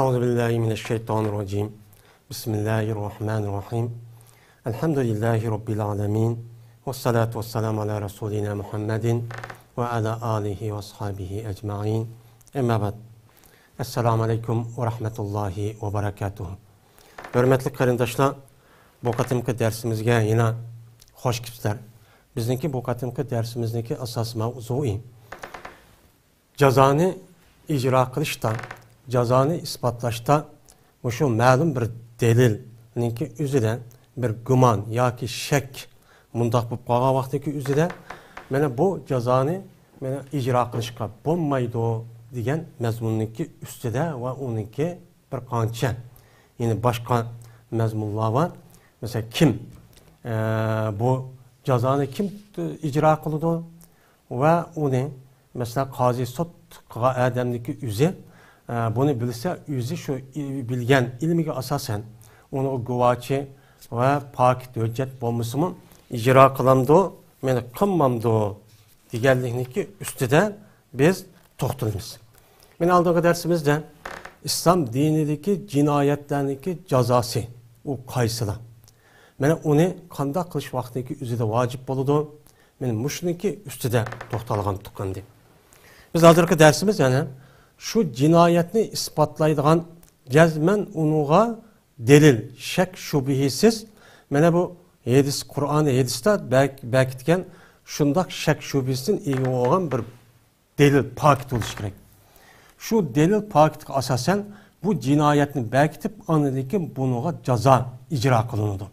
Euzubillahimineşşeytanirracim. Bismillahirrahmanirrahim. Elhamdülillahi Rabbil alemin. Vessalatu vesselamu ala Resulina Muhammedin ve ala alihi ve ashabihi ecma'in. Emma ba'd. Esselamu aleyküm ve rahmetullahi ve berekatuhu. Hürmetli qarindoshlar, bu qatimki dersimizge yine hoş kelibsizlar. Bizniki bu qatimki dersimizniki asas mavzui cazani icra qilishda, cazani isbotlashda şu ma'lum bir delilninki o'zida bir gumon yoki shak mundaq bo'lib qolgan vaqtdagi o'zida mana bu jazoni mana ijro qilishga bo'lmaydi degan mazmunniki ustida va uniki bir qancha yine boshqa mazmunlar var. Mesela kim bu jazoni kim ijro qiladi va uni mesela qozi sud qilgan odamniki o'zi bunu bilse o'zi shu bilgan ilmiga asosan uni guvochi va pok hujjat bo'lmasimi ijro qilamdi, meni qilmamdi deganlikniki ustida biz to'xtalamiz. Men oldingi darsimizda islom dinidagi jinoyatlarniki jazosi u qaysilar? Mana uni qanday qilish vaqtidagi o'zida vojib bo'ladi? Men mushniki ustida to'xtalgan tuqqandim. Biz hozirgi darsimiz yana şu cinayetini ispatlaydigan cezmen unuğa delil, şek şubihisiz. Mene bu Kur'an-ı Hedis'te belkitken şundak şek şubhisinin iyi olan bir delil pakit oluş gerek. Şu delil pakitine asasen bu cinayetini belkitip anladaki bunuğa ceza icra kılınırdı.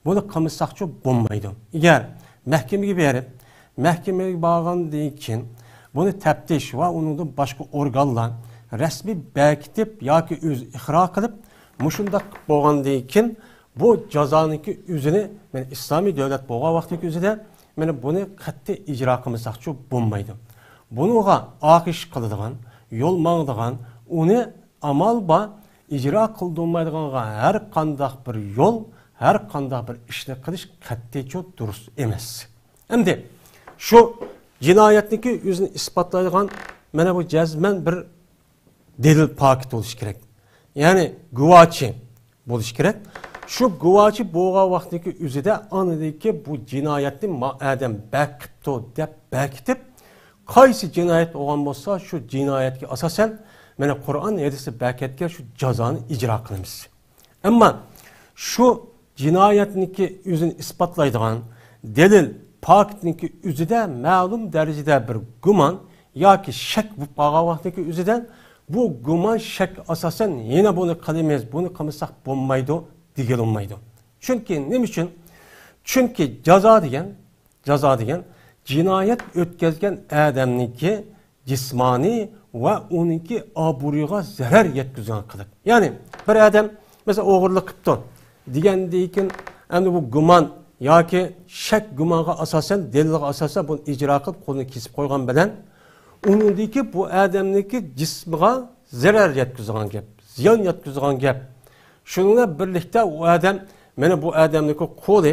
Bunu kımırsakçı bulmaydı. Eğer mahkemeye verip mahkemeye bağlandığı için bunu teptiş ve onun da başka organlar resmi belkitip ya ki ihra kılıp muşundak boğandıyken bu cezanınki üzerine yani İslami devlet boğa vaktiki üzerine yani bunu katte icra kılmasakçı bulmaydı. Bunuğa akış kılıdığın, yol mağdığın, onu amal ba icra kıldırmaydığı her kandak bir yol, her kandak bir işle kılış katte çok dürüst emez. Hem de şu cinayetniki yüzünü ispatlaydıgan mana bu cezmen bir delil pakit oluş gerek. Yani guvachi buluş gerek. Şu guvachi boğa vaxtdaki üzüde anıdaki bu cinayetni adam bakıptı dep bakitip qaysi cinayet olan bolsa şu cinayetki asasen mana Kur'an hadisi baketke şu cezanı icra kılımız. Ama şu cinayetniki yüzünü ispatlaydıgan delil pakitniki üzüde ma'lum derecede bir guman yoki shak bu pağa vaqtdagi üzüden bu guman shak asasen yine bunu qilamiz, bunu qilmasak bo'lmaydi degan olmaydi. Çünkü nima uchun? Çünkü jazo degan jinoyat o'tkazgan odamniki jismoniy va uniki obro'ga zarar yetkazgan qilik. Ya'ni bir odam mesela o'g'irlik qildi degandan keyin endi bu guman yoki shak gumonga asosan delilga asosan bunu ijro qilib qo'lini kesib qo'ygan bilan uningdagi bu odamniki jismiga zarar yetkazgan gap, ziyon yetkazgan gap. Shuningla birlikda u odam mana bu odamniki qo'li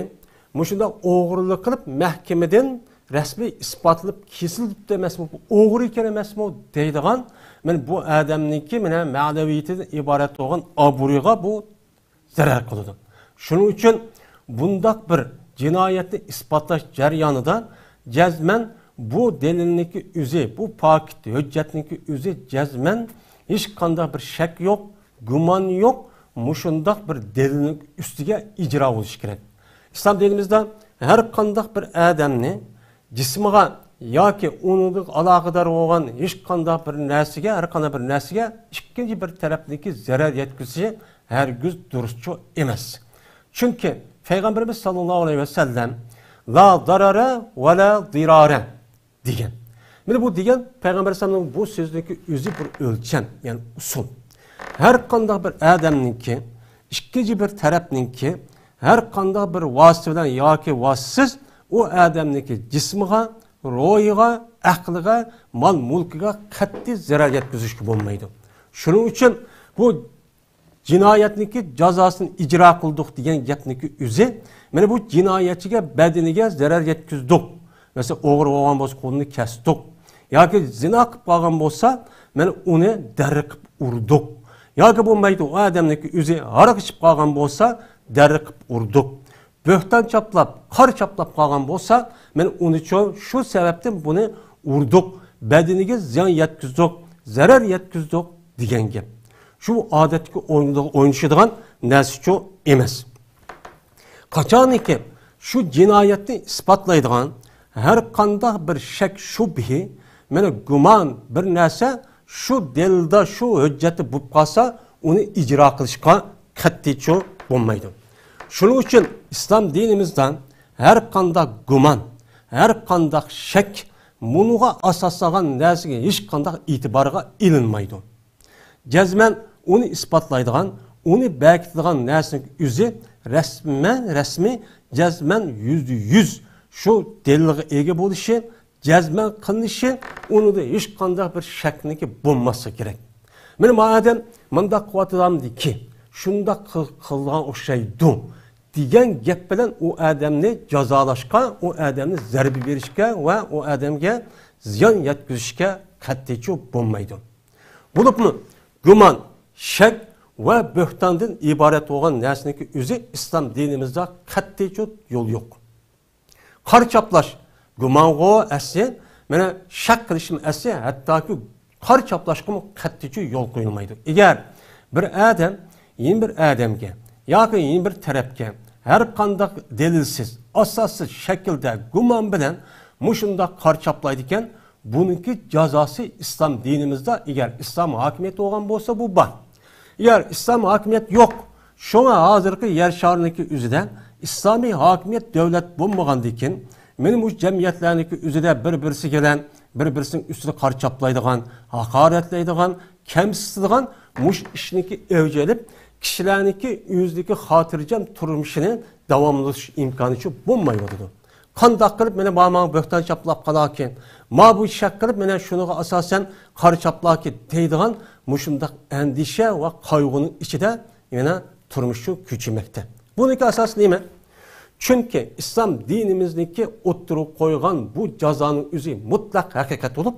mushunda o'g'irlik qilib mahkamadan rasmiy isbotlab kesilibdi emasmi, bu o'g'ri ekan emasmi deydigan mana bu odamniki mana ma'naviyatidan iborat bo'lgan obro'ga bu zarar qiladi. Shuning uchun bundak bir cinayetni ispatlash jarayonida cezmen bu delilniki o'zi, bu pakit hujjatniki o'zi cezmen hech qanday bir shak yo'q, gumon yo'q, mushundaq bir delilning ustiga ijro bo'lishi kerak. İslam dinimizde her qanday bir odamni jismiga yoki uningga aloqador bo'lgan hech qanday bir narsaga, har qanday bir narsaga ikkinchi bir tarafniki zarar yetkazishi hargiz durustcha emas. Çünkü Peygamberimiz sallallahu aleyhi ve sellem la darara ve la dirara degan. Mana bu degan Peygamber sallallahu bu sözdeki özü bir ölçem, yani usul. Her qanday bir odamniki, ikkinchi bir tarafniki her qanday bir vasita bilan yoki vasitasiz u odamniki jismiga, ruhiga, aqliga, mol mulkiga qat'iy zarar yetkazishga bo'lmaydi. Shuning uchun bu cinayetniki cezasını icra kıldık diyen gapniki özü, mana bu cinayetçiga bedeniga zarar yetkizdik. Mesela o'g'ri bo'lgan bo'lsa qo'lini kesdik. Yoki zina qilib qolgan bo'lsa, mana uni darri qilib urdik. yoki bo'lmaydi u odamniki o'zi aroq ichib qolgan bo'lsa, darri qilib urdik. Bo'xton chaplab, qor chaplab qolgan bo'lsa, men uni uchun shu sababdan buni urdik, badaniga ziyon yetkazdik, zarar yetkazdik degan gap. Shu odatga o'ynashadigan narsa emas. Qachoniki shu jinoyatni isbotlaydigan har qanday bir shak shubhi, mana gumon bir narsa shu delda shu hujjati bo'lib qolsa, uni ijro qilishga qat'iy bo'lmaydi. Shuning uchun islom dinimizdan har qanday gumon, har qanday shak bunga asoslangan narsaga hech qanday e'tiborga ilinmaydi. Jazman uni isbotlaydigan, uni bekitadigan narsaning o'zi rasmi jazman %100 shu delilga ega bo'lishi, jazman qilinishi, unida hech qanday bir shakniki bo'lmasa kerak. Men madem bunda quvvatlamdiki, shunda qilgan o'xshaydi degan gap bilan u odamni jazolashga, u odamni zarba berishga va u odamga ziyon yetkazishga qat'iy bo'lmaydi. Bo'libmi gumon, shak va bo'xtondan iborat bo'lgan narsaniki o'zi islom dinimizda qat'iy yo'l yo'q. Qor chaplash gumonga asli, mana shak qilishim asli, hattoki qor chaplashga qat'iy yo'l qo'yilmaydi. Agar bir odam yeni bir odamga yoki yeni bir tarafga har qanday dalilsiz, asossiz shaklda gumon bilan mushunda qor chaplaydi ekan, buniki jazosi islom dinimizda agar islom hokimiyati bo'lgan bo'lsa bu bor. Agar islom hokimiyat yo'q, shunga hozirgi yer shariniki o'zida islomiy hokimiyat davlat bo'lmagandan keyin men bu jamiyatlarniki o'zida bir-birisi bilan bir-birisining ustida qor chaplaydigan, haqoratlaydigan, kamsitadigan mush ishniki avjalib kishilarniki o'zligi xotirjam turmushini davomlashish imkoni bo'lmaydi. Qandoq qilib meni ba'man bo'xton chaplab qalakin, ma bu shak qilib meni shunaqa asosan qor chaplaki deydigan mushundaq andisha va qayg'uning ichida yana turmushi kuchaymoqda. Buniki asosi nima? Chunki islom dinimizniki o'ttirib qo'ygan bu jazoning o'zi mutlaq haqiqat bo'lib,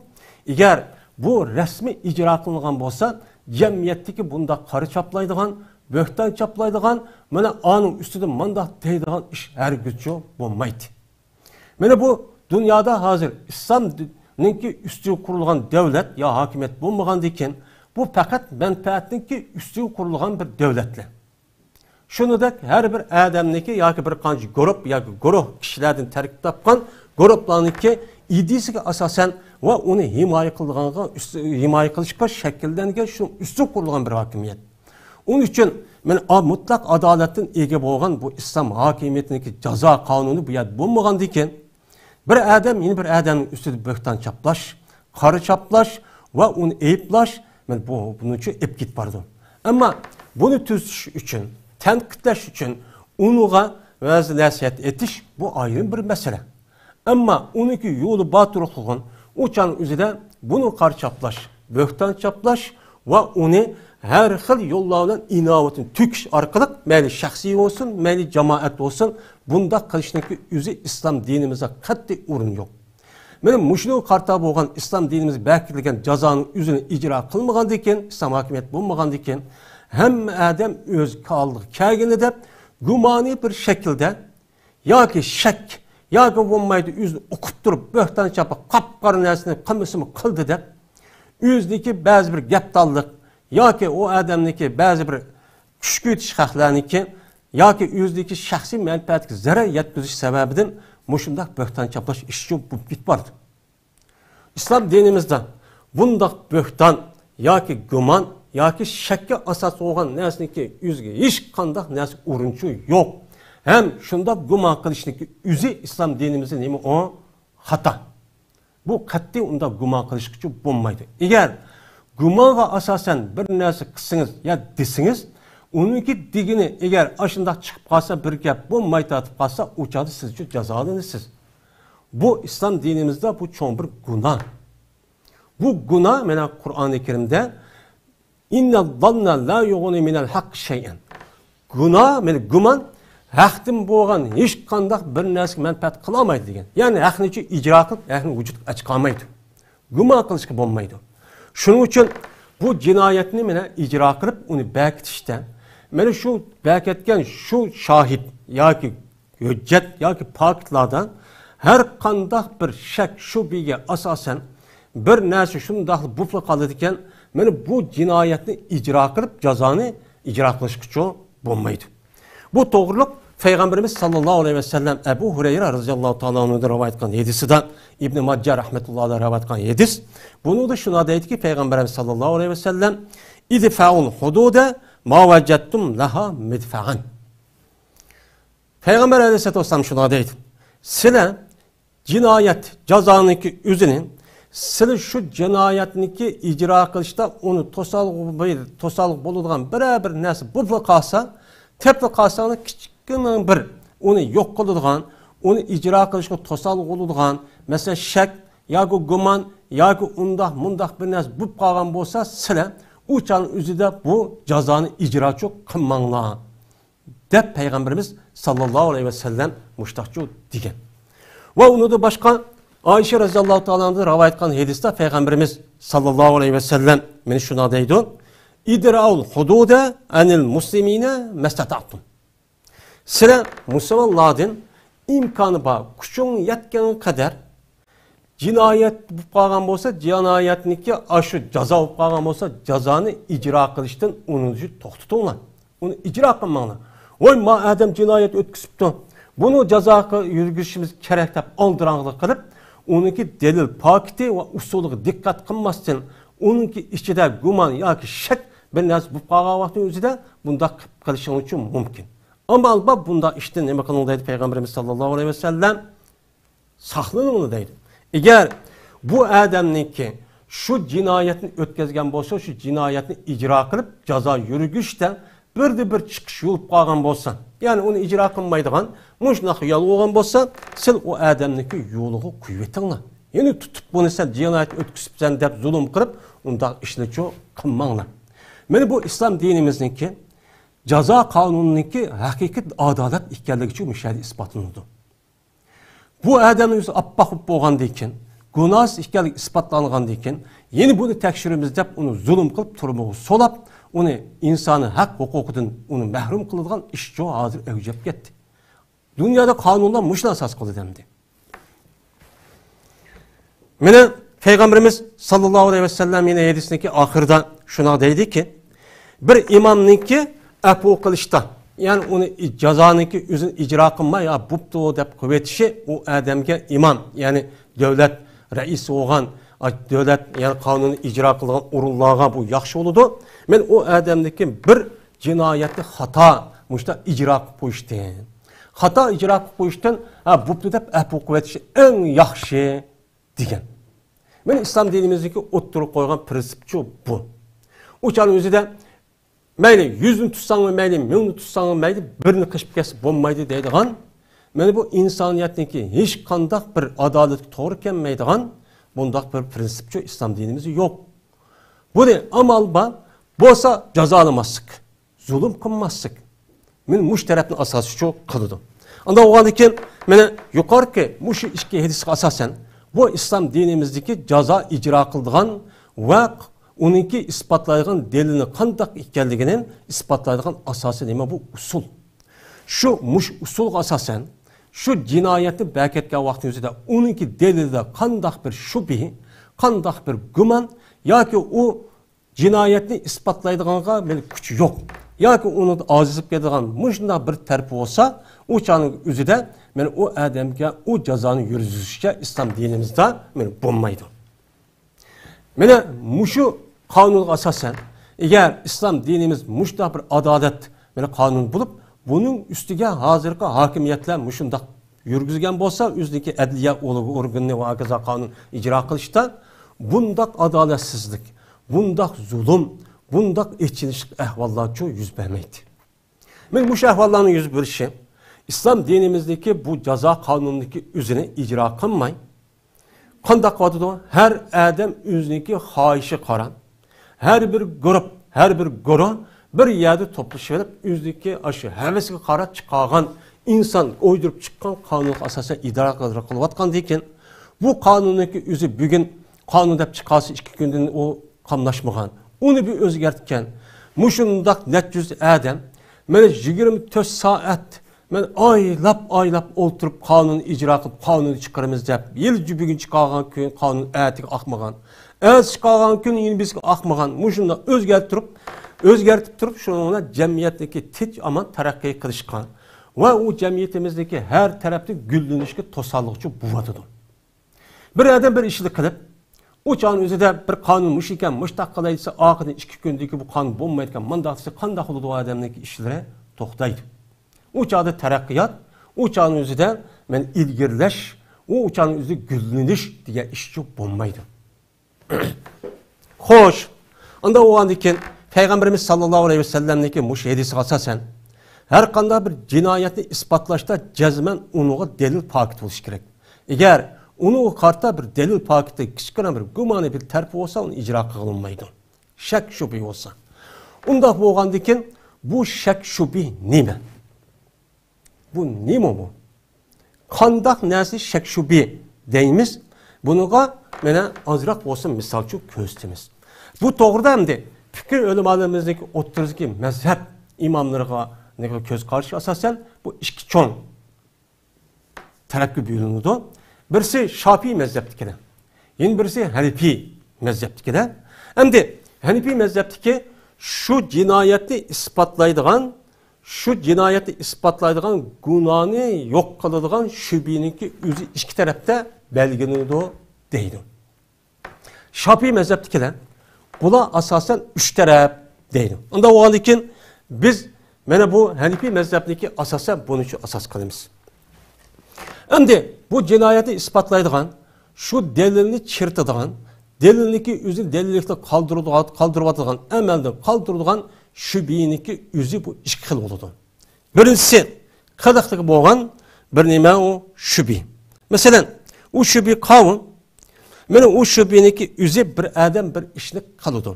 agar bu rasmiy ijro qilingan bo'lsa, jamiyatdagi bunda qor chaplaydigan, bo'xton chaplaydigan, mana onun ustida mandaq deydigan ish hargiz bo'lmaydi. Mana bu dunyoda hozir islomninki ustiga qurilgan davlat yo hokimiyat bo'lmagandan keyin bu faqat manfaatniki ustiga qurilgan bir davlatlar. Shuningdek har bir odamniki yoki bir qancha guruh kishilardan tarkib topgan guruhlarniki idisiga asosan va uni himoya qilishga shakllangan shu ustiga qurilgan bir hokimiyat. Onun uchun men mutlaq adolatdan ega bo'lgan bu islom hokimiyatiniki jazo qonuni bu yer bo'lmagandan keyin bir odam yeni bir odamning ustida bo'xton chaplash, qor chaplash va uni ayiblash men buning uchun ep ketib bordi. Ammo buni tuzish uchun, tanqidlash uchun unuga va'z nasihat etish bu ayrı bir mesele. Ammo uniki yo'li batır qilgan o'chan o'zida buni qor chaplash, bo'xton chaplash va uni her xil yo'llar bilan inovatini tükish orqali mayli shaxsiy bo'lsin, mayli jamoat bo'lsin, bunda qilishning o'zi islom dinimizda qat'iy o'rin yo'q. Mana mushuni qarta bo'lgan islom dinimiz belgilgan jazoning o'zini ijro qilmagandan keyin, islom hokimiyat bo'lmagandan keyin hamma odam o'z qaldiga kelgani deb gumoni bir shaklda yoki shak yoki bo'lmaydi o'zini o'qib turib bo'xton chapib qop-qora narsani qilmasimi qildi deb o'zniki ba'zi bir gapdallik yoki o odamniki ba'zi bir kuchga yetish haqlarniki yoki o'zidagi shaxsiy manfaatga zarar yetkazish sababidan mushundaq bo'xton chaplash ishi bo'lib ketdi. Islom dinimizda bundaq bo'xton yoki gumon yoki shakka asos bo'lgan narsaniki o'ziga hech qanday narsa o'rinchi yo'q. Hem shundaq gumon qilishniki o'zi islom dinimizda nima o xato. Bu qat'iy unda gumon qilishga bo'lmaydi. Agar gumonga asosan bir narsa qilsangiz ya desiniz, uniki digini eğer aşındaq chiqib qolsa bir gap bo'lmay tatib qolsa, u chog'da siz uchun jazolanasiz. Bu islom dinimizda bu cho'ng bir gunoh. Bu gunoh mana Qur'oni Karimda inna zanna la yughni minal haqq shay'an. Gunoh, mana gumon haqdan bo'lgan hech qanday bir narsa manfaat qila olmaydi degan. Ya'ni haqni ijro qilib, haqni vujudga chiqarmaydi. Gumon qilishga bo'lmaydi. Shuning uchun bu cinayetini mene icra kılıp onu bekitişten mene şu beketken şu şahit yoki hüccet yoki pakitlardan her kandak bir şek şubiga asasen bir narsa shundoq bufla qoladi ekan, mana bu jinoyatni ijro qilib jazoni ijro qilish uchun bo'lmaydi. Bu to'g'riliq Peygamberimiz sallallahu aleyhi ve sellem Ebu Hureyre radıyallahu ta'ala anhu'dan rivayet kılan hadisidan İbn Majah rahmetullahi aleyhi rivayet kılan hadis. Bunu da şuna deydi ki Peygamberimiz sallallahu aleyhi ve sellem idfa'ul hudude ma vecettum laha midfa'an. Peygamber aleyhisselatü vesselam şuna deydi. Sizler cinayet cezanınki üzünün sizler şu cinayetniki icra kılışta onu tosalık bulunduğun bir nerse bufla kalsa tepli kalsağını küçük bir onu yok kıldıgan, onu icra kılışına tosalık oludgan, mesela şek, yaku guman, yaku undak, mundak bir nes bu kalan bolsa sile, uçanın üzerinde bu cezanı icra çok kılmanla. De Peygamberimiz sallallahu aleyhi ve sellem muştakçı digen. Ve onu da başka Ayşe radıyallahu ta'ala'nın rivayet kılan hadiste Peygamberimiz sallallahu aleyhi ve sellem beni şuna deydi. İdra'ul hudude anil muslimine mestata'tum. Sizler Müslümanlardan imkanı var, kuçun yetken kadar cinayet bu kalgan olsa cinayetniki aşı ceza bu kalgan olsa cezanı icra kılıştan onu toxtutunlar. Onu icra kılmanlar. Oy ma adam cinayet ötküsüptü. Bunu ceza yürgüşümüz kerek dep aldırağılık kılıp onunki delil paketi ve usulü dikkat kılmasın. Onunki içinde guman ya ki şek bir naz bu kalgan vaktin özüde bunda kılışın için mümkün. Ama alba bunda işte ne bakımındaydı Peygamberimiz sallallahu aleyhi ve sellem saklanımındaydı. Eğer bu adamınki şu cinayetini ötközgen bolsa, şu cinayetini icra kılıp ceza yürügüşten bir çıkış yolup kalgan bolsa, yani onu icra kılmaydıgan, muşnak yolu olan bolsa, sen o adamınki yoluğu kuvvetinle. Yani tutup bunu sen cinayet ötküsüp sen de zulüm kılıp, onda işini çok kılmanla. Yani bu İslam dinimizdeki ceza kanunundaki hakikat adalet ikkenligi için müşahede ispatlandı. Bu adamın yüzü appakıp boğandayken, günahsız ikkenligi ispatlanğandayken, yeni bunu tekşirimizde onu zulüm kılıp turmuğu solap, onu insanı hak hukukudan onu mehrum kılıdığan iş çok hazır evcep gitti. Dünyada kanunlar muşla asas kılı demdi. Mene Peygamberimiz sallallahu aleyhi ve sellem yine hadisindeki ahırda şuna deydi ki, bir imamınki apu kılışta, yani onu cezanınki üzün icra kılma ya buptu dep kuvvetişi o adamge imam, yani devlet reisi olan, devlet yani kanunu icra kılgan urullarga bu yaxşı oludu. Men o adamdaki bir cinayeti hata muşta icra kılıştı. Hata icra kılıştın, buptu dep apu kuvvetişi en yaxşı digen. Men İslam dinimizdeki oturup koygan prensipçi bu. Uçanın özü de meyli 100'ünü tutsan mı meyli 1000'ünü tutsan mı meyli birini kışıp kesip bulmaydı deydiğen, meni bu insaniyetindeki hiç kandak bir adalet doğru gelmeydiğen bundak bir prensipçi İslam dinimizi yok. Bu de amal ba, bolsa cezalamazsık, zulüm kılmazsık. Men muş tarafın asası çok kılıdı. Anda oğan iken mene yukarı ki muş işki hadisi asasen bu İslam dinimizdeki ceza icra kıldığan ve onunki ispatlaydıgan delini kandak ikkenliginin ispatlaydıgan asası neyme bu usul. Şu muş usul asasen şu cinayeti beketken vakti özüde onunki delilde kandak bir şubihi, kandak bir güman ya ki o cinayetini ispatlaydıganға bir gücü yok. Ya ki onu azizip geldiğin muşunda bir terpi olsa o çanın özüde o adamge o cezanı yürüzüşçe İslam dinimizde bulmaydı. Mene muşu kanun asasen, eğer İslam dinimiz muşta bir adalet kanun bulup, bunun üstüge hazırki hakimiyetler muşunda yürgüzgen bolsa, üzdeki edliye organı ve akaza kanun icra kılışta, bundak adaletsizlik, bundak zulüm, bundak içilişlik ehvallar çoğu yüz vermeydi. Men muş ehvallarının yüz verişi, İslam dinimizdeki bu ceza kanunundaki üzerine icra kılmayın. Kandak vadıda her adam üzerindeki haişi karan, her bir grup, her bir guru bir yerde toplaşıp üzerindeki aşı hevesine kara çıkan insan uydurup çıkan kanun asasen idrak kılıvatkan deyken bu kanundaki üzü bugün kanun dep çıkası 2 günden o kamlaşmagan, Onu bir özgertken, muşundak net yüz adam, ben 24 saat, ben aylap oturup kanunu icra kılıp, kanunu çıkarımız deyip, yıl bir gün çıkargan gün kanun etik akmagan, çıkargan gün yine biz akmagan, muşunda özgertip durup, şuna cemiyetteki tit aman terakkiyi kılışkan ve o cemiyetimizdeki her tarafta güllünüşki tosallıkçı buvadıdır. Bir adam bir işini kılıp, o çağın özüde bir kanunmuş iken, müştak kalaysa ağını 2 gündeki bu kanun bulmayırken, mandatlısı kandak oludu o adamdaki işlere toktaydı. O çağda terakkiyat, o çağın özüde men ilgirleş, o çağın özüde güllünüş diye işçi bulmaydı. Hoş, onda o andaki Peygamberimiz sallallahu aleyhi ve sellem'deki muş hedisi asasen, her kanda bir cinayeti ispatlaşta cezmen unuğa delil pakit oluş gerek. Eğer onu karta bir delil paketi kişkana bir gumani bir terfi olsa onu icra kılınmaydı. Şek şubi olsa. Onda boğan diken bu şek şubi nime? Bu nime bu? Kandak nesi şek şubi deyimiz? Bunuğa mene azrak olsun misalçı köztemiz. Bu doğruda hem de fikir ölümlerimizdeki oturuzdaki mezhep imamlarına köz karşı asasen bu iki çoğun terakki buyurunudu. Birisi Şafii mezheptikine, yeni birisi Hanefi mezheptikine. Hem de Hanefi mezheptiki şu cinayeti ispatlaydıgan günahını yok kılıdığan şübininki üzü iki tarafta belgeniyordu deydi. Şafii mezheptikine buna asasen 3 taraf deydi. Onda o an için biz bu Hanefi mezheptiki asasen bunun için asas kılımız. Şimdi bu cinayeti ispatlaydıgan, şu delilini çırtıdığan, delilindeki üzü delillikte kaldırıvadıgan, emelde kaldırıvadıgan şübiyiniki üzü bu iki xil oludu. Birincisi, kılıqtaki boğan bir nime o şübi. Mesela o şübi kavun, o şübiyiniki üzü bir adam bir işini kalıdı.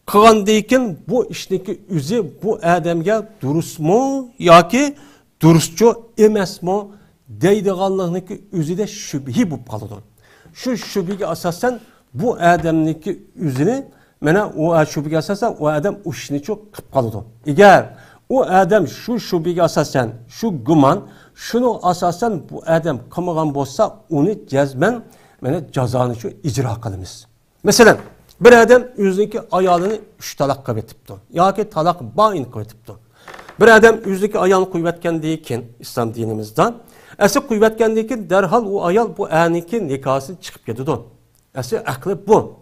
Kılan deyken bu işindeki üzü bu adamga durus mu, ya ki durusçu emes mu, deydiğanlığındaki üzü de şübhi bu kalıdı. Şu şübhiye asasen bu adamdaki üzünü, o şübhiye asasen o adam işini çok kıp kalıdı. Eğer o adam şu şübhiye asasen, şu güman, şunu asasen bu adam kımıgan bolsa, onu cezmen, cezanı şu icra kılımız. Mesela bir adam yüzdeki ayağını 3 talak kıvetipti. Ya ki talak bain kıvetipti. Bir adam yüzdeki ayağını kuvvetken deyken İslam dinimizden, esi kuvvetken deyken derhal o ayal bu aniki nikahı çıkıp gidiyordu. Esi aklı bu.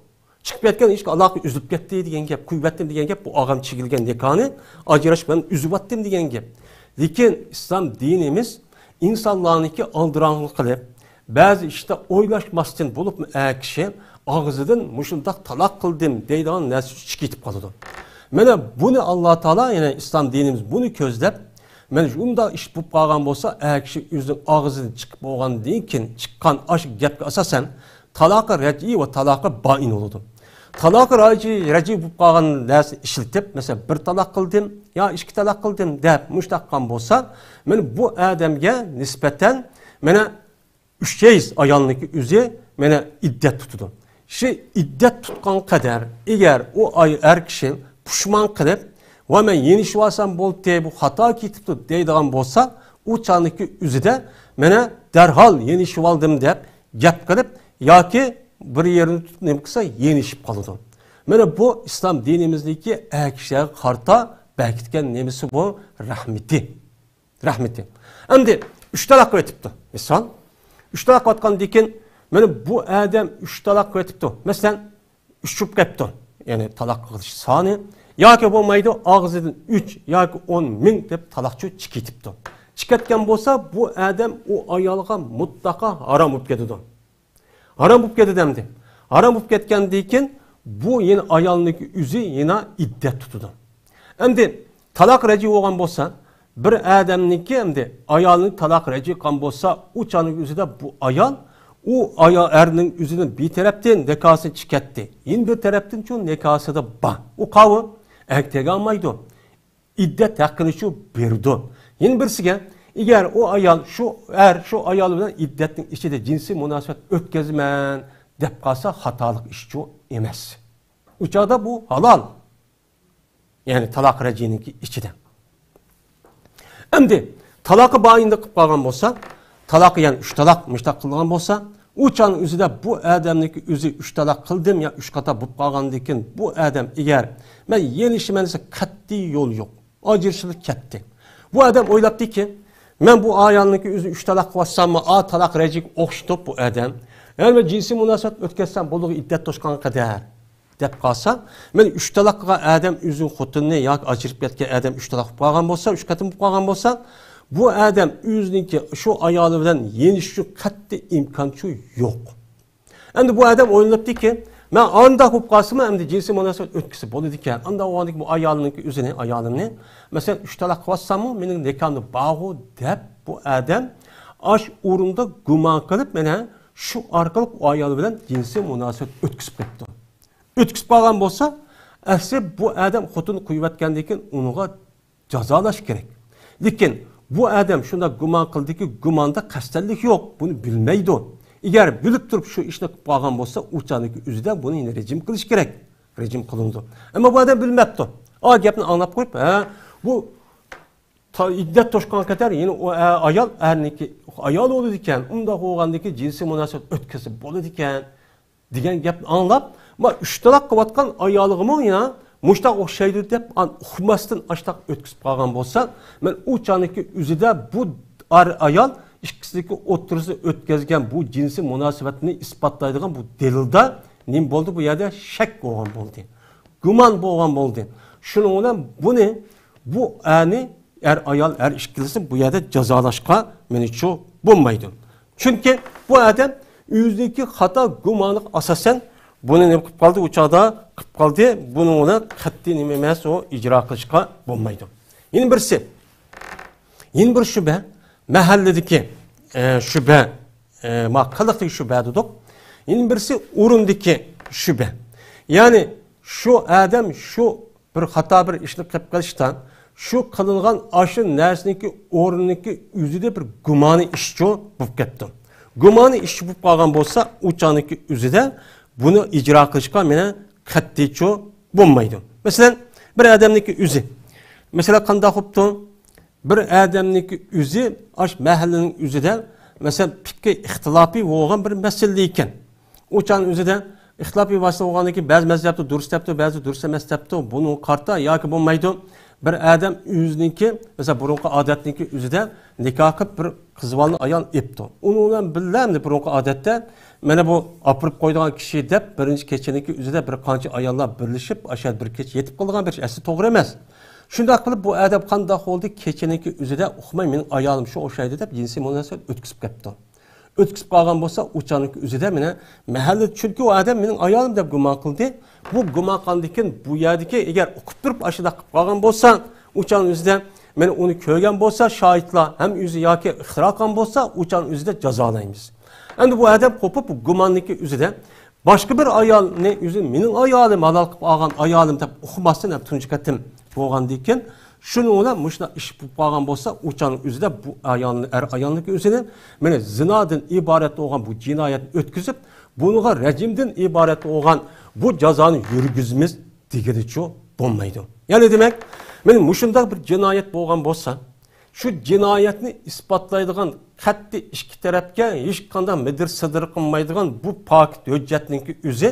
Çıkıp yetken hiç Allah'ı üzüp gitti diyen gep, kuvvettim diyen gep bu ağam çekilgen nikahını acıraş ben üzüp attım diyen gep. Lakin İslam dinimiz insanlarınki aldıranlık kılıp, bazı işte oylaşmasın bulup kişi ağzıdan muşundak talak kıldım deydiğin nesli çıkıp kaldı. Bunu Allah Teala yani İslam dinimiz bunu közlep, şunda iş bu bağlan bolsa, kişi yüzün ağzından çıkıp olgan deyken çıkan aşk gepke asasen talaka reci ve talaka bain oldu. Talaka reci bu bağlan nesli işiltip, mesela bir talak kıldım ya 2 talak kıldım deyip müştakkan bolsa, bu adamga nispeten 3 kez ayağındaki üzü iddet tutudu. İddet tutkan kadar eğer o ay kişi puşman kılıp ve men yeni şuasan bol diye bu hata kitipti deydiğin bolsa o çağındaki üzü de derhal yeni şuvaldım deyip gep kılıp ya ki bir yerini tutup ne kısa yeni şip kalıdı. Bu İslam dinimizdeki kişiye karta belkitken nemisi bu rahmeti. Şimdi 3 talak etipti. Misal 3 talak atkan diken bu adam 3 talak etipti. Mesela 3 çup kepti. Yani talak kılış sani. Ya ki olmaydı ağzından 3 ya ki 10 min deyip talakçı çıkıtıptı. Çıkatken bolsa bu adam o ayalga mutlaka haram olup ketidi. Haram olup ketidi demdi. Haram olup ketken diken bu yine ayalındaki üzü yine iddet tutudu. Şimdi talak reci olan bolsa bir adamniki hem ayalını talak reci kan bolsa o çanın üzü de bu ayal o erinin üzünün bir taraftan nekası çıkarttı. Yine bir taraftan şu nekası da ba. O kavı erkek almaydı. İddet hakkını şu birdi. Yine birisi eğer o ayal şu ayalından iddetin içinde cinsi münasebet ötkezmen dep kalsa hatalık iş şu emez. Uçağda bu halal. Yani talak rejiminin içinde. Endi talakı bayında qilib qolgan bo'lsa, talakı yani 3 talak müştak qilgan bo'lsa, uçanın üzüde bu adamniki üzü 3 talak qildim ya 3 qata bo'lib qolgandan bu adam eğer men yenişim ise qat'iy yo'l yo'q. Ajırışılık ketdi. Bu adam o'ylabdi ki men bu ayolniki üzü 3 talak qilsam a talak rejik o'xshitib bu adam. Eğer ben cinsi munosabat o'tkazsam bo'ldi iddat to'shgan qadar deb qolsa, men 3 talaqqa adam üzün xotinni yoki ajrib ketgan adam 3 talaq bo'lib qolgan bo'lsa, 3 qatim bo'lib qolgan bo'lsa, bu adam o'ziniki shu ayoli bilan yenish uchun qat'iy imkonchi yo'q. Endi bu adam o'ylabdiki, men anda bo'lib qolsam, endi jinsiy munosabat o'tkazib bo'ladi ekan. Anda o'g'andiki bu ayolimniki o'zini, ayolimni, masalan 3 talaq qilsam, mening nikomni bog'u deb bu adam ash o'rinda gumon qilib, mena shu orqali ayoli bilan jinsiy munosabat o'tkazib ketdi. Ötküsüp qalğan bolsa, əsli bu adam xotunu qoyubatgandan keyin unuğa cazalash kerak. Lekin bu adam şunda guman qildi ki, gumanda qasdlik yo'q, bunu bilmaydi. Eğer bilib turib shu ishni qilib qolgan bolsa, uçaniki o'zida buni yine rejim qilish kerak. Rejim qilindi. Ammo bu adam bilmabdi. O gapni anglab qo'yib, bu iddat to'shgan kadar yine o ayol erniki ayol bo'ladi ekan, unda qo'ygandiki jinsiy munosabat o'tkazib bo'ladi ekan degan gapni anglab, ma 3 talaq qilayotgan ayollig'imi ya mushtaq o'xshaydi deb uqmasdan ashtaq o'tkazib qolgan bo'lsa, men u chaniki o'zida bu ayol ikkisidagi o'ttirisi o'tkazgan bu jinsiy munosabatni isbotlaydigan bu dalilda nim bo'ldi bu yerda shak bo'lgan bo'ldi. Gumon bo'lgan bo'ldi. Shuning bilan buni bu ayol ikkilisi bu yerda jazolashga menichu bo'lmaydi. Chunki bu adam o'zidagi xato gumonlik asosan buni ne qilib qoldi, uchoqda qilib qoldi, buni ona qat'iy nima emas o ijro qilishga bo'lmaydi. Yana bir shubha, mahalladagi shubha, maqalliqdagi shubha dedik. Yana birisi o'rindagi shubha. Ya'ni shu adam shu bir xato bir ishni qilib qilishdan, shu qilingan aşı narsaniki o'rniki o'zida bir gumoni ishchi bo'lib ketdi. Gumoni ishchi bo'lib qolgan bo'lsa, uchoqniki o'zida bunu icra qilishga mena qat'iy bo'lmaydi. Masalan, bir odamniki o'zi. Masalan, qanday qilibdi? Bir odamniki o'zi ash mahallaning o'zida, masalan, fikr ixtilofiy bo'lgan bir masala ekan. O'chan o'zida ixtilofiy vasita bo'lgandan ba'zi mazhabda durust debdi, ba'zi durust emas debdi. Buni qarta yoki bo'lmaydi. Bir adam o'ziniki, masalan, burunqi odatniki o'zida nikoh qilib bir qizvalni ayol epdi. Uni bilan billamdi burunqi odatda mana bu apirib qo'ydigan kishi deb birinchi kechaniki o'zida bir qancha ayollar birlashib, ashad bir kecha yetib qolgan bir asli to'g'ri emas. Shunday qilib bu adam qanday bo'ldi, kechaniki o'zida uxmay mening ayolim shu o'xshaydi deb jinsiy munosabat o'tkazib ketdi. O'tkazib qolgan bo'lsa, uçaniki o'zida meni mahalla chunki u adam mening ayolim deb gumon qildi. Bu gumon qilgandan bu yerdagi agar o'qib turib ashada qilib qolgan bo'lsa, uçan o'zida meni uni ko'rgan bo'lsa, shohidlar ham o'zi yoki ixtiro qilgan bo'lsa, uçan o'zida jazolaymiz. Endi bu adam qo'pib bu gumonniki o'zida boshqa bir ayolni o'zi mening ayolim halol qilib olgan ayolim deb uqmasdan ham tunji qatim bo'lgandan keyin shuni bilan mushna ish bo'lib qolgan bo'lsa, uçanning o'zida bu ayolniki o'zini mana zinodan iborat bo'lgan bu jinoyatni o'tkazib, bunga rejimdan iborat bo'lgan bu jazoni yurgizimiz degenicha bo'lmaydi. Ya'ni demak, men mushunda bir jinoyat bo'lgan bo'lsa, şu cinayetini ispatlaydigan qat'iy ikki tarafga hech qanday midir sidir qilmaydigan bu pokit hujjatninki o'zi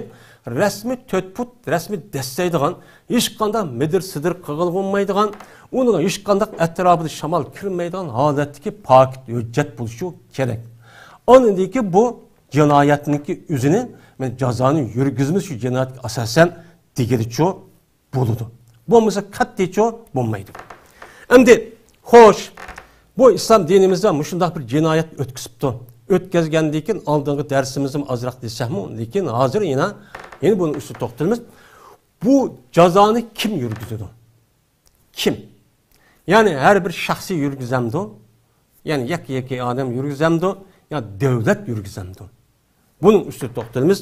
rasmiy 4 put rasmiy dastaydigan hech qanday midir sidir qilolmaydigan, uni hech qanday atrofida shamol kirmaydigan holatdagi pokit hujjat bo'lishi kerak. Onindiki bu jinoyatninki o'zini men jazoni yurgizmiz shu jinoyatga asosan degilicha bo'ladi. Bo'lmasa qat'iy bo'lmaydi. Endi xo'sh, bu islom dinimizda mushundaq bir jinoyat o'tkazibdi. O'tkazgandan keyin oldingi darsimizda ozroq desakmi, lekin hozir yana buni ustida to'xtalamiz. Bu jazoni kim yurgizadi? Kim? Ya'ni har bir shaxsiy yurgizamdi. Ya'ni yakka odam yurgizamdi, ya davlat yurgizamdi. Bunun ustida to'xtalamiz.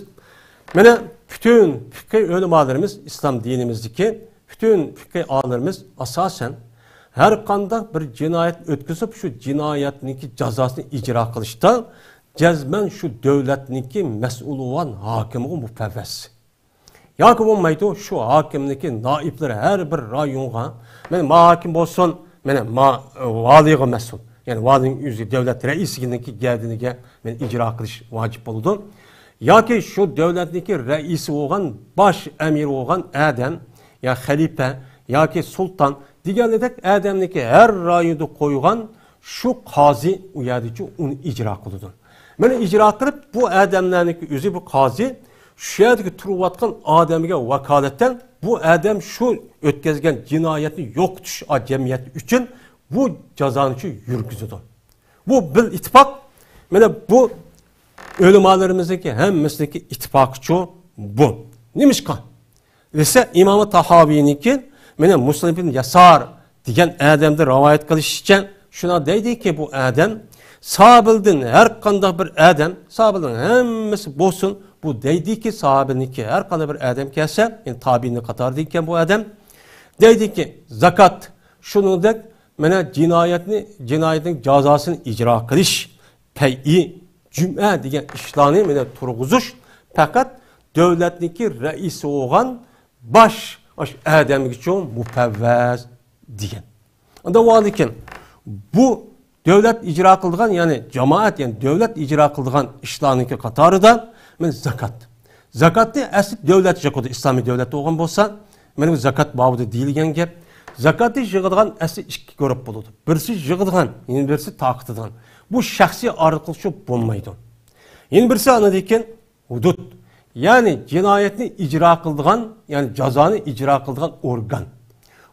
Mana bütün fiqh ulamolarimiz islom dinimizdagi bütün fiqh olimlarimiz asosan her qanday bir jinoyat o'tkazib, shu jinoyatniki jazosini ijro qilishda jazman shu davlatniki mas'ul bo'lgan hokimiga mufavvis. yoki bo'lmaydi shu hokimniki noiblari har bir rayonga mana hokim bo'lsin, mana valiga mas'ul. Ya'ni valining o'zi davlat raisininki gardiniga men ijro qilish vojib bo'ladi. Yoki shu davlatniki raisi bo'lgan, bosh amir bo'lgan adam, ya xalifa yoki sulton deganidek adamniki har rayonda qo'ygan shu qozi u yerda uni ijro qiladi. Mana ijro qilib bu adamlarniki o'zi bu qozi shu yerdagi turayotgan odamga vakolatdan bu adam shu o'tkazgan jinoyatni yo'qotish jamiyat uchun bu jazoni yurgizadi. Bu bil ittifoq mana bu o'limalarimizdagi hammasidagi ittifoqchi bu. Nimishqa? Esa İmam Tahaviyniki mana Muslim ibn Yasar degan adamda rivoyat qilishicha shuna deydiki bu adam sahabildin her qanday bir adam, sahabildin hammasi bo'lsin, bu deydiki sahabiniki her qanday bir adam kelsa, yani tabiini qatarida ekan bu adam, deydiki zakat shuningdek mana jinoyatning jazosini ijro qilish, pay'i juma degan ishlarni mana turg'izish faqat davlatniki raisi bo'lgan bosh adamga uchun mufavvaz degan. Unda valikin bu devlet icra kıldıgan yani cemaat yani devlet icra kıldıgan işlarınki qatarida men zakat. Zakatni asli devlet jakodu İslami devlet olgan bolsa, men zakat babıda deyilgen gap. Zakatni yig'adigan asli ikki ko'rib bo'ladi. Birisi yig'adigan, yana birisi taqtidigan. Bu shaxsiy arqılışı bo'lmaydi. Yana birisi anadeken hudud. Yani cinayetni icra kıldıgan, yani cazani icra kıldıgan organ.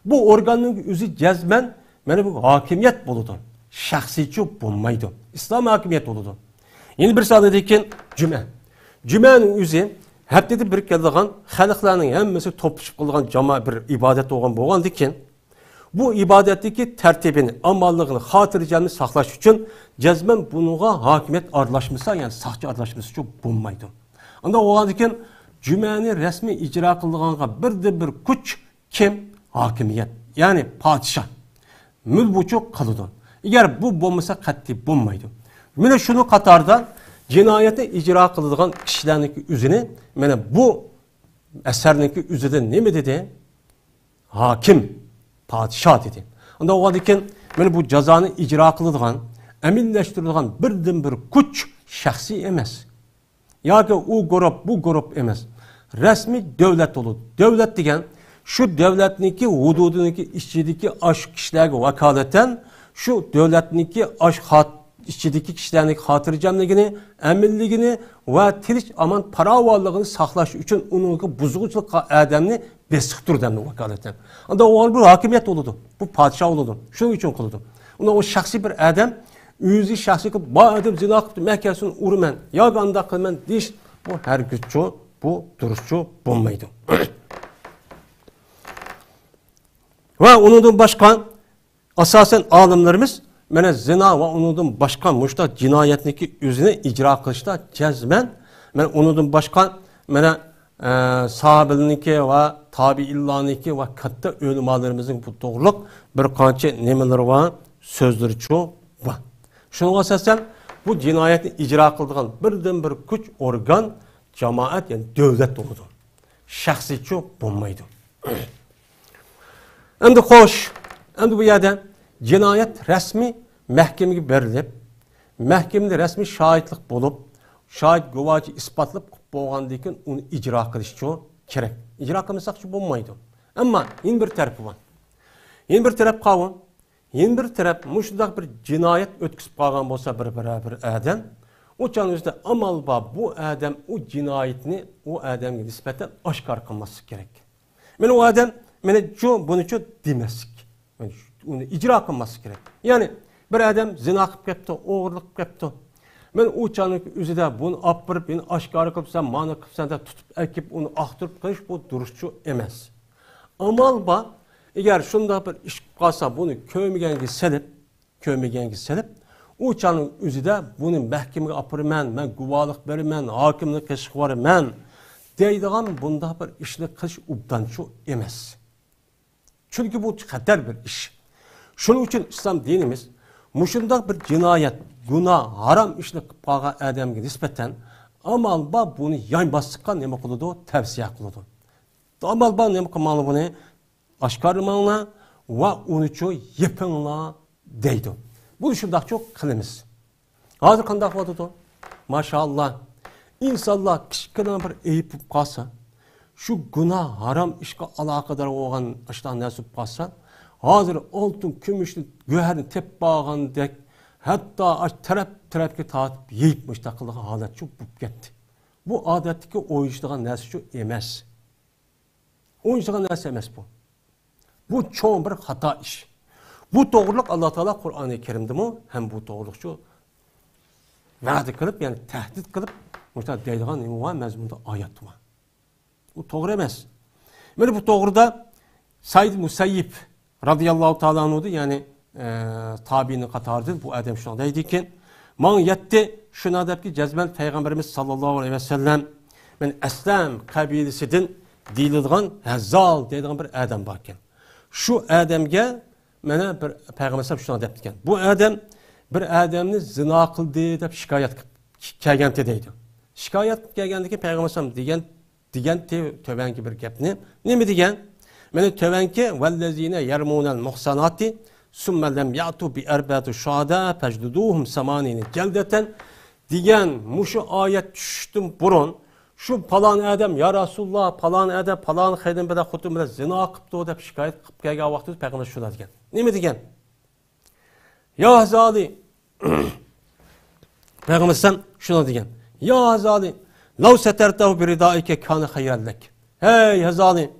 Bu organın özü cezmen mana bu hakimiyet bo'ladi. Şahsiçi bo'lmaydi. İslam hakimiyet bo'ladi. Yeni bir sanada ekan cuma. Jumaning o'zi haftada bir keladigan xalqlarning hammasi to'plashib qilgan jamoat bir ibodat bo'lgan ekan, bu ibodatdagi tartibini, amalligini, xotirjamni saqlash uchun jazman bunga hakimiyet aralashmasa, yani saqchi aralashmasa uchun bo'lmaydi. Unda bo'lgan ekan jumani rasmiy ijro qilganga bir kuch kim? Hakimiyet. Yani padişah. Mülbuçu qiladi. Eğer bu bo'lmasa qat'iy bo'lmaydi. Mana shuni qatorda jinoyatni ijro qiladigan kishilarning o'zini mana bu asarning o'zida nima dedi? Hakim, padişah dedi. Unda o ekan mana bu jazoni ijro qiladigan, aminlashtirilgan birdan bir kuch shaxsiy emas. Yoki u guruh, bu guruh emas. Rasmiy davlat bo'ladi. Davlat degan şu devletniki hududuniki işçideki aş kişilerge vakaleten şu devletniki aş işçideki kişilerin hatırcamligini, eminligini ve tiriş aman para varlığını saklaş için onun buzulçuluk adamını besiktir demli vakaleten. Anda o bir hakimiyet oldu. Bu padişah oldu. Şunun için oldu. Onda o şahsi bir adam yüzü şahsi ki bu adam zina kıptı mehkesini urumen ya ganda kılmen diş bu her güççü bu duruşçu bulmaydı. Ve onundan başka asasen alimlerimiz mene zina ve onundan başka muşta cinayetniki üzerine icra kılışta cezmen men onundan başka mene sahabeliniki ve tabiillaniki ve katta ölümalarımızın bu doğruluk bir kança nemeleri var, sözleri çoğu var. Şunun asasen bu cinayetni icra kıldığın birden bir güç organ cemaat yani devlet oldu. Şahsi çoğu bulmaydı. Endi xo'sh, endi bu yerda jinoyat rasmiy mahkamaga berilib, mahkamada rasmiy shohidlik bo'lib, shohid guvohi isbotlab bo'lgandan keyin uni ijro qilish kerak. Ijro qilmasaqchi bo'lmaydi. Ammo yana bir tarafi bor. Yana bir taraf qavun, yana bir taraf mushundaq bir jinoyat o'tkazib qolgan bo'lsa bir adam, o'shan o'zida amal bor bu adam u jinoyatni u odamga nisbatan oshkor qilmasi kerak. Mana u odam mene bunu demeslik. Yani onu icra kılması gerek. Yani bir adam zina kılıp yaptı, oğurluk yaptı. Ben o çanın üzerinde bunu apırıp, beni aşkarı kılıp sen, mana kılıp sen de tutup, ekip onu ahtırıp kılış bu duruşçu emez. Amal ba, eğer şunda bir iş kalsa bunu köymegenge selip, o çanın üzerinde bunu mahkemeye apırım ben guvalık verim hakimlik keşik varım deydiğim bunda bir işini kılış ubdançı emez. Çünkü bu xatar bir iş. Şunun için İslam dinimiz muşundaq bir cinayet, günah, haram işini qilib qolgan adamga nisbatan amal ba bunu yanbaslıqqa nima qiladi? Tavsiya qiladi. Amal bana ne kılmalı bunu? Aşkarmanla ve onu çok yapınla deydi. Bunu şundak çok kılımız. Hazır kandak vadıdı. Maşallah. İnsanlar kişikeden bir eyip kalsa, şu günah haram işe alakadar olan aşıdan nasip kalsa, hazır altın, kümüşlü, göherini tep bağın dek, hatta tarafki tatip yiyip müştakılığı halet çok bu gitti. Bu adetteki oyuncudan nesi şu emez. Oyuncudan nesi emez bu. Bu çoğun bir hata iş. Bu doğruluk Allah Teala Kur'an-ı Kerim'de mi? Hem bu doğruluk şu vaadi kılıp yani tehdit kılıp muhtemelen deydiğin imuva mezmunda ayet var. Bu doğru emez. Böyle bu doğruda Said Musayyib radıyallahu ta'ala anhu'du yani tabiinin katarıdır. Bu adam şuna deydi ki man yetti şuna deyip ki cezmen Peygamberimiz sallallahu aleyhi ve sellem ben Eslem kabilesinden dilidğan Hezzal deydiğin bir adam bakken. Şu adamga mana bir Peygamber şuna deyip ki bu adam bir adamni zina qildi deb shikoyat kelgan deydi. Shikoyat kelgandiki Peygamber degan tövanki bir gapni nima degan? Mana tövanki vallazina yarmunal muhsanati summa lam ya'tu bi arba'ati shuhada fajduduhum samanini jaldatan degan mushu oyat tushdim burun şu falan adam ya Rasulullah falan adam falan xedim bilan xutum bilan zina qilibdi deb shikoyat qilib kelgan vaqtida Peygamber shuna degan. Nima degan? Ya Hazali Peygamber sen şuna degan. Ya Hazali law satartahu bi ridaike kana hayrallak. Hey Hazali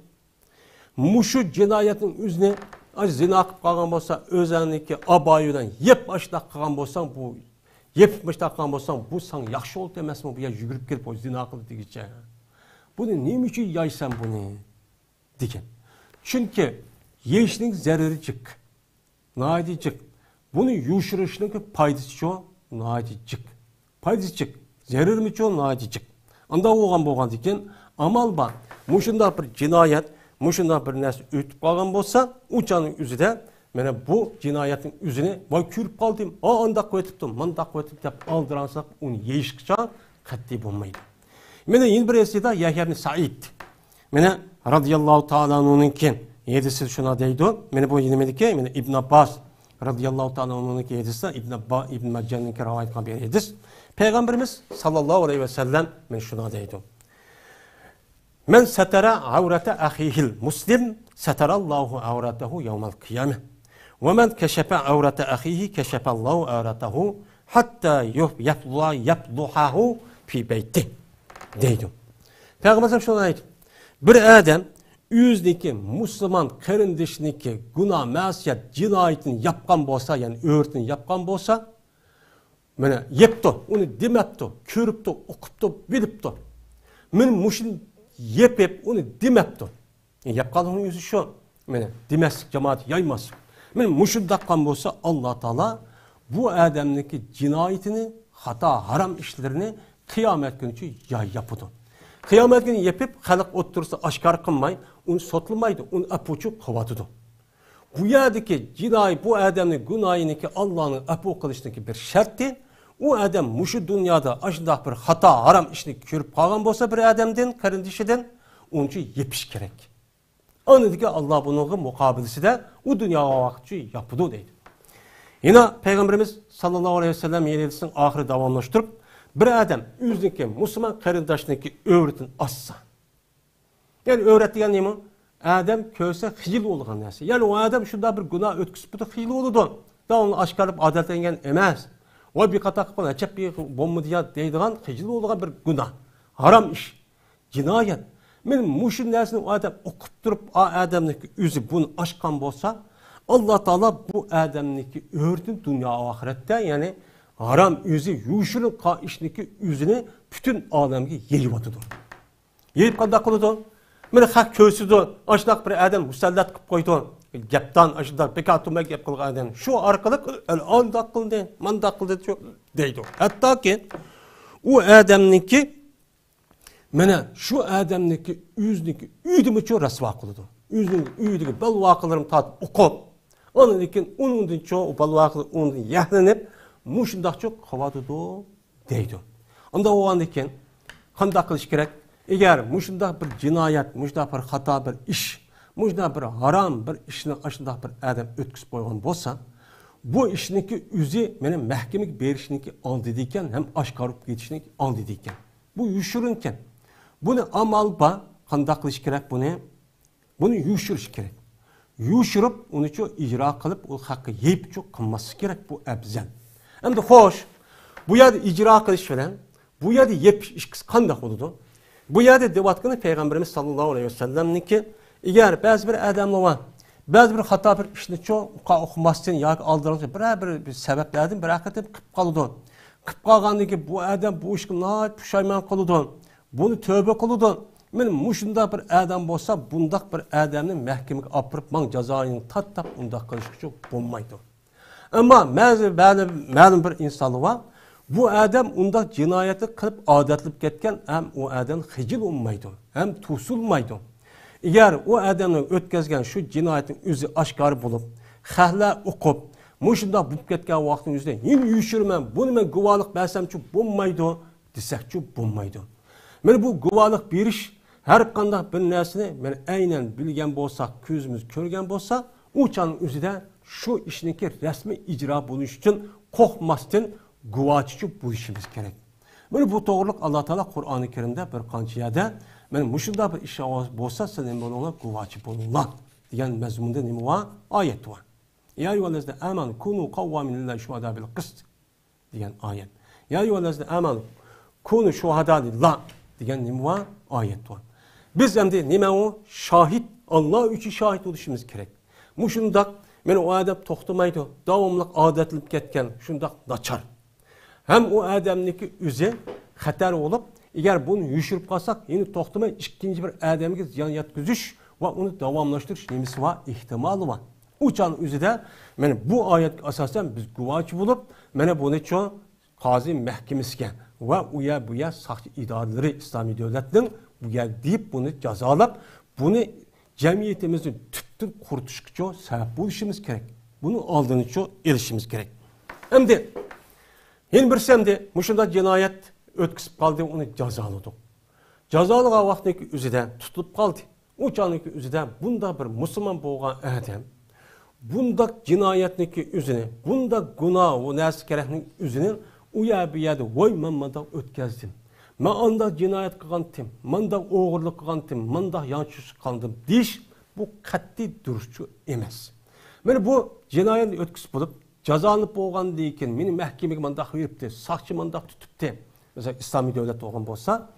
mushu jinoyatning o'zini zina qilib qolgan bo'lsa o'zaniki aboyidan yeb boshlab qolgan bo'lsang bu yeb boshlab qolgan bo'lsang bu san yaxshi bo'ldi emasmi bu yerga yugurib kelib zina qildi degicha. Buni nima uchun yeysan buni degan. Chunki yeyishning zarari chiq. Naydi chiq. Bunu yuşuruşluk paydası çok naicik. Paydası çık. Zarar mı çok naicik. Anda oğan boğan diken amal bak. Muşunda bir cinayet, muşunda bir nes ötüp kalgan bolsa, uçanın yüzü de mene bu cinayetin yüzüne vay kürüp kaldım. Anda koyup manda koyup dep aldıransak onu yeşikça katli bulmaydı. Mene yeni bir esnada Yahya ibn Said. Mene radıyallahu ta'ala onunki yedisi şuna deydi. Mene bu yeni medike mene İbn Abbas radıyallahu ta'ala onunki yedisi İbn Majah'ın rivayet kıldığı hadis. Peygamberimiz sallallahu aleyhi ve sellem men şuna deydi. Men satara avrata ahihil muslim satarallahu avratahu yevmel kıyameh. Ve men keşefe avrata ahihi keşefallahu avratahu hatta yapluhahu fi beyti deydi. Peygamber şuna deydi. Bir adam yüzdeki Müslüman kardeşiniki günah, masiyet, cinayetini yapkan bolsa, yani öğretini yapkan bolsa, mene yepti, onu demepti, körüpti, okupti, bilipti. Men muşun yep onu demepti. Yani yapkanın yüzü şu, mene demez, cemaat yaymaz. Men muşun dakkan bolsa Allah Teala bu adamdaki cinayetini, hata, haram işlerini kıyamet günü yapıdı. Kıyamet günü yapıp halk oturursa aşkar kılmayı, onu sotulmaydı, onu apuçu kovadıdı. Bu yerdeki cinayet, bu adamın günahını ki Allah'ın apu kılışındaki bir şarttı. O adam muşu dünyada aşındak bir hata, haram işini körüp kalgan bolsa bir adamdan, kardeşinden, onun için yepiş gerek. Anladı ki Allah bunun mukabilesi de o dünyaya vakitçi yapıdı deydi. Yine Peygamberimiz sallallahu aleyhi ve sellem yenisinin ahiri davamlaştırıp, bir adam yüzdeki Müslüman kardeşindeki öğretin assa. Yani öğrettiğin neymi? Adam köse hil olğan nesi. Yani o adam şunda bir günah ötküsüp de hil oldu. Da onu aşkarıp adetlengen emez. O bir kata kıpan açıp bir bomba diye deydiğin hil olğan bir günah. Haram iş. Cinayet. Benim muşun nesini o adam okup durup adamdaki yüzü bunu aşkan bolsa Allah Teala bu adamdaki öğretin dünya ahirette yani haram yüzü yuşurun işindeki yüzünü bütün alemki yeyip atıdı. Yeyip kanda kılıdı. Mene hak kösüdü. Aşıdak bir adam musallat kıp koydu. Geptan aşıdak bekatuma gep kılgan adam. Şu arkalık anda kıldı, manda kıldı deydi. Hatta ki o adamniki mene şu adamniki yüzünki üydümü çoğu rasva kılıdı. Yüzünki üydüki balvakılarım tat okup onun için onun çoğu balvakılar onun yahlanıp muşundak çok havadıdı deydi. Onda o andaki kanda kılış gerek. Eğer muşunda bir cinayet, muşunda bir hata bir iş, muşunda bir haram bir işini aşında bir adam ötküsüp koygan bolsa, bu işiniki üzü benim mahkemek berişiniki aldı deyken hem aşkarıp geçişiniki aldı deyken. Bu yuşurunken. Bunu amal ba, qanday qilish kerak bunu? Bunu yuşurish kerak. Yuşurup onu için icra kılıp o hakkı yiyip çok kılması gerek bu ebzel. Hem de hoş, bu yerde icra kılış falan, bu yerde yep iş qanday oldu? Bu yerde devatkanı Peygamberimiz sallallahu aleyhi ve sellem'nin ki eğer bazı bir adamlar var, bazı bir hata bir işini çok okumasın ya aldırılır bir sebeplerden bir hakikaten kıp kalıdı. Kıp kalgandı ki bu adam bu işi ne pişayman kalıdı. Bunu tövbe kalıdı. Benim muşunda bir adam olsa bundak bir adamın mahkemeye apırıp man cezayını tattap bundak kılış çok bulmaydı. Ama ma'lum bir insanı var. Bu adam unda cinayeti kılıp adetlip ketken hem o adam hicil olmaydı. Hem tusulmaydı. Eğer o adamın ötkazgan şu cinayetin üzü aşkarı bulup, xahla okup, muşunda bulup ketken vaktin üzerinde yine yüşürmem, bunu ben guvalık bersem çok bulmaydı, desek çok bulmaydı. Ben bu guvalık bir iş, her kandak bir nesini ben aynen bilgen bolsa, közümüz körgen bolsa, uçanın üzerinde şu işindeki resmi icra buluş için korkmasın, guvaççı buluşumuz gerek. Böyle bu doğruluk Allah Teala Kur'an-ı Kerim'de bir kançı yerde men muşunda bir iş bolsa sen ona guvaçı bulunlar diyen mezmunda nemi var? Ayet var. Ya eyyühellezine amanu kunu kavvamin lillahi şuhada bil kıst diyen ayet. Ya eyyühellezine amanu kunu şuhada lillah diyen nemi var? Ayet var. Biz hem de neme o? Şahit, Allah için şahit oluşumuz gerek. Muşunda men o adam toxtamaydı, davamlıq adetlip ketken şundak naçar. Hem o adamniki üzü xatar olup, eğer bunu yüşürüp kalsak, yine toxtamay ikinci bir adamga ziyan yetkizüş ve onu davamlaştırış nemisi var, ihtimali var. Uçan üzü de bu ayet asasen biz guvaçı bulup, bunu çoğu qazi mahkemesiga ve uya buya sakçı idareleri İslami devletinin buya deyip bunu cezalap, bunu cemiyetimizin tüptün kurtuşukça sebep buluşumuz gerek. Bunu aldığını çok erişimiz gerek. Hem de yeni bir semde muşunda cinayet ötküsüp kaldı onu cezaladık. Cezalığa vaktindeki üzüden tutulup kaldı. Uçanlık üzüden bunda bir Müslüman boğan adam bunda cinayetindeki üzüne bunda günah o nesi gerekli üzünün uya bir yerde vay mamada ötkazdım. Ben anda cinayet kıgandım, manda oğurluk kıgandım, manda yançüsü kaldım diş bu katli duruşçu emez. Ben bu cinayet ötküsü bulup cezanıp boğan deyken beni mahkemeye mandak veripti, sakçı mandak tutupti. Mesela İslami devlet olgan bolsa,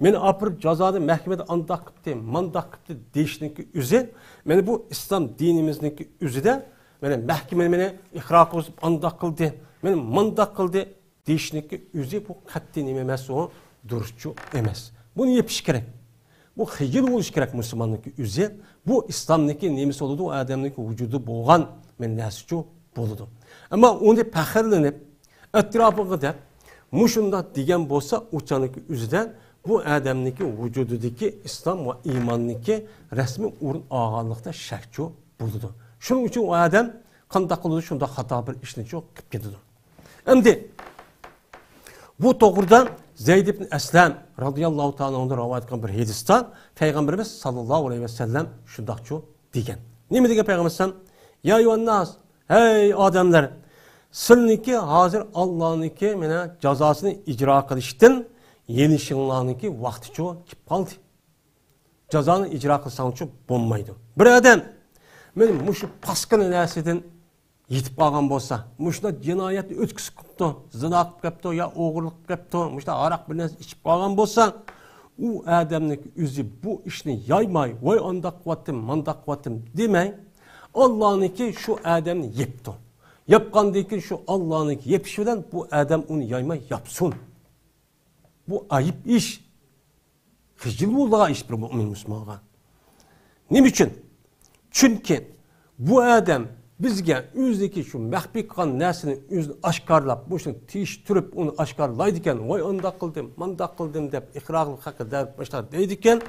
beni apırıp cezadı mahkemede andak kıptı, mandak kıptı deyişindeki üzü, beni bu İslam dinimizdeki üzü de mahkemede beni ihrak olup andak kıldı, beni mandak kıldı deyişindeki üzü bu katli nimemesi o duruşçu emez. Bunu yapış gerek. Bu hicil oluş gerek Müslümanlık üzü. Bu İslam'daki nemisi oldu, o adamdaki vücudu boğan nesçu buludu. Ama onu pahırlanıp, etrafı da muşunda diyen bolsa uçanlık üzüden bu adamdaki vücududaki İslam ve imanlıki resmi urun ağırlıkta şekçu buludu. Şunun için o adam kandak oldu, şunda hata bir işini çok kıp gidiyordu. Hem de bu doğrudan Zeyd ibn Eslem radıyallahu ta'ala onda rivayet ettiği bir hadiste Peygamberimiz sallallahu aleyhi ve sellem şundakçu degen. Ne mi degen Peygamberimiz? Ya yuvannas, hey adamlar, sizninki hazır Allah'ınki mene cezasını icra kılıştın, yenişinlarınki vakti çoğu kip kaldı. Cezanı icra kılsan çoğu bulmaydı. Bir adam, benim muşu paskın nesiden yetip kalgan bolsa, muşda cinayet ötküsü kıptı, zina kıptı ya oğurluk kıptı, muşda arak bir nes içip kalgan bolsa, o adamın üzü bu işini yaymay, vay andak kıvatım, mandak kıvatım demey, Allah'ınki şu adamını yepti. Yapkandaki şu Allah'ınki yepişmeden bu adam onu yaymay yapsın. Bu ayıp iş. Hicil bulağa iş bir mümin Müslüman'a. Ne için? Çünkü bu adam bizge üzdeki şu mehbi kan nesini üzünü aşkarlap, bu işini tiştirip onu aşkarlaydıken, vay onda kıldım, manda kıldım deyip, ikrarlık hakkı deyip başlar deydiken,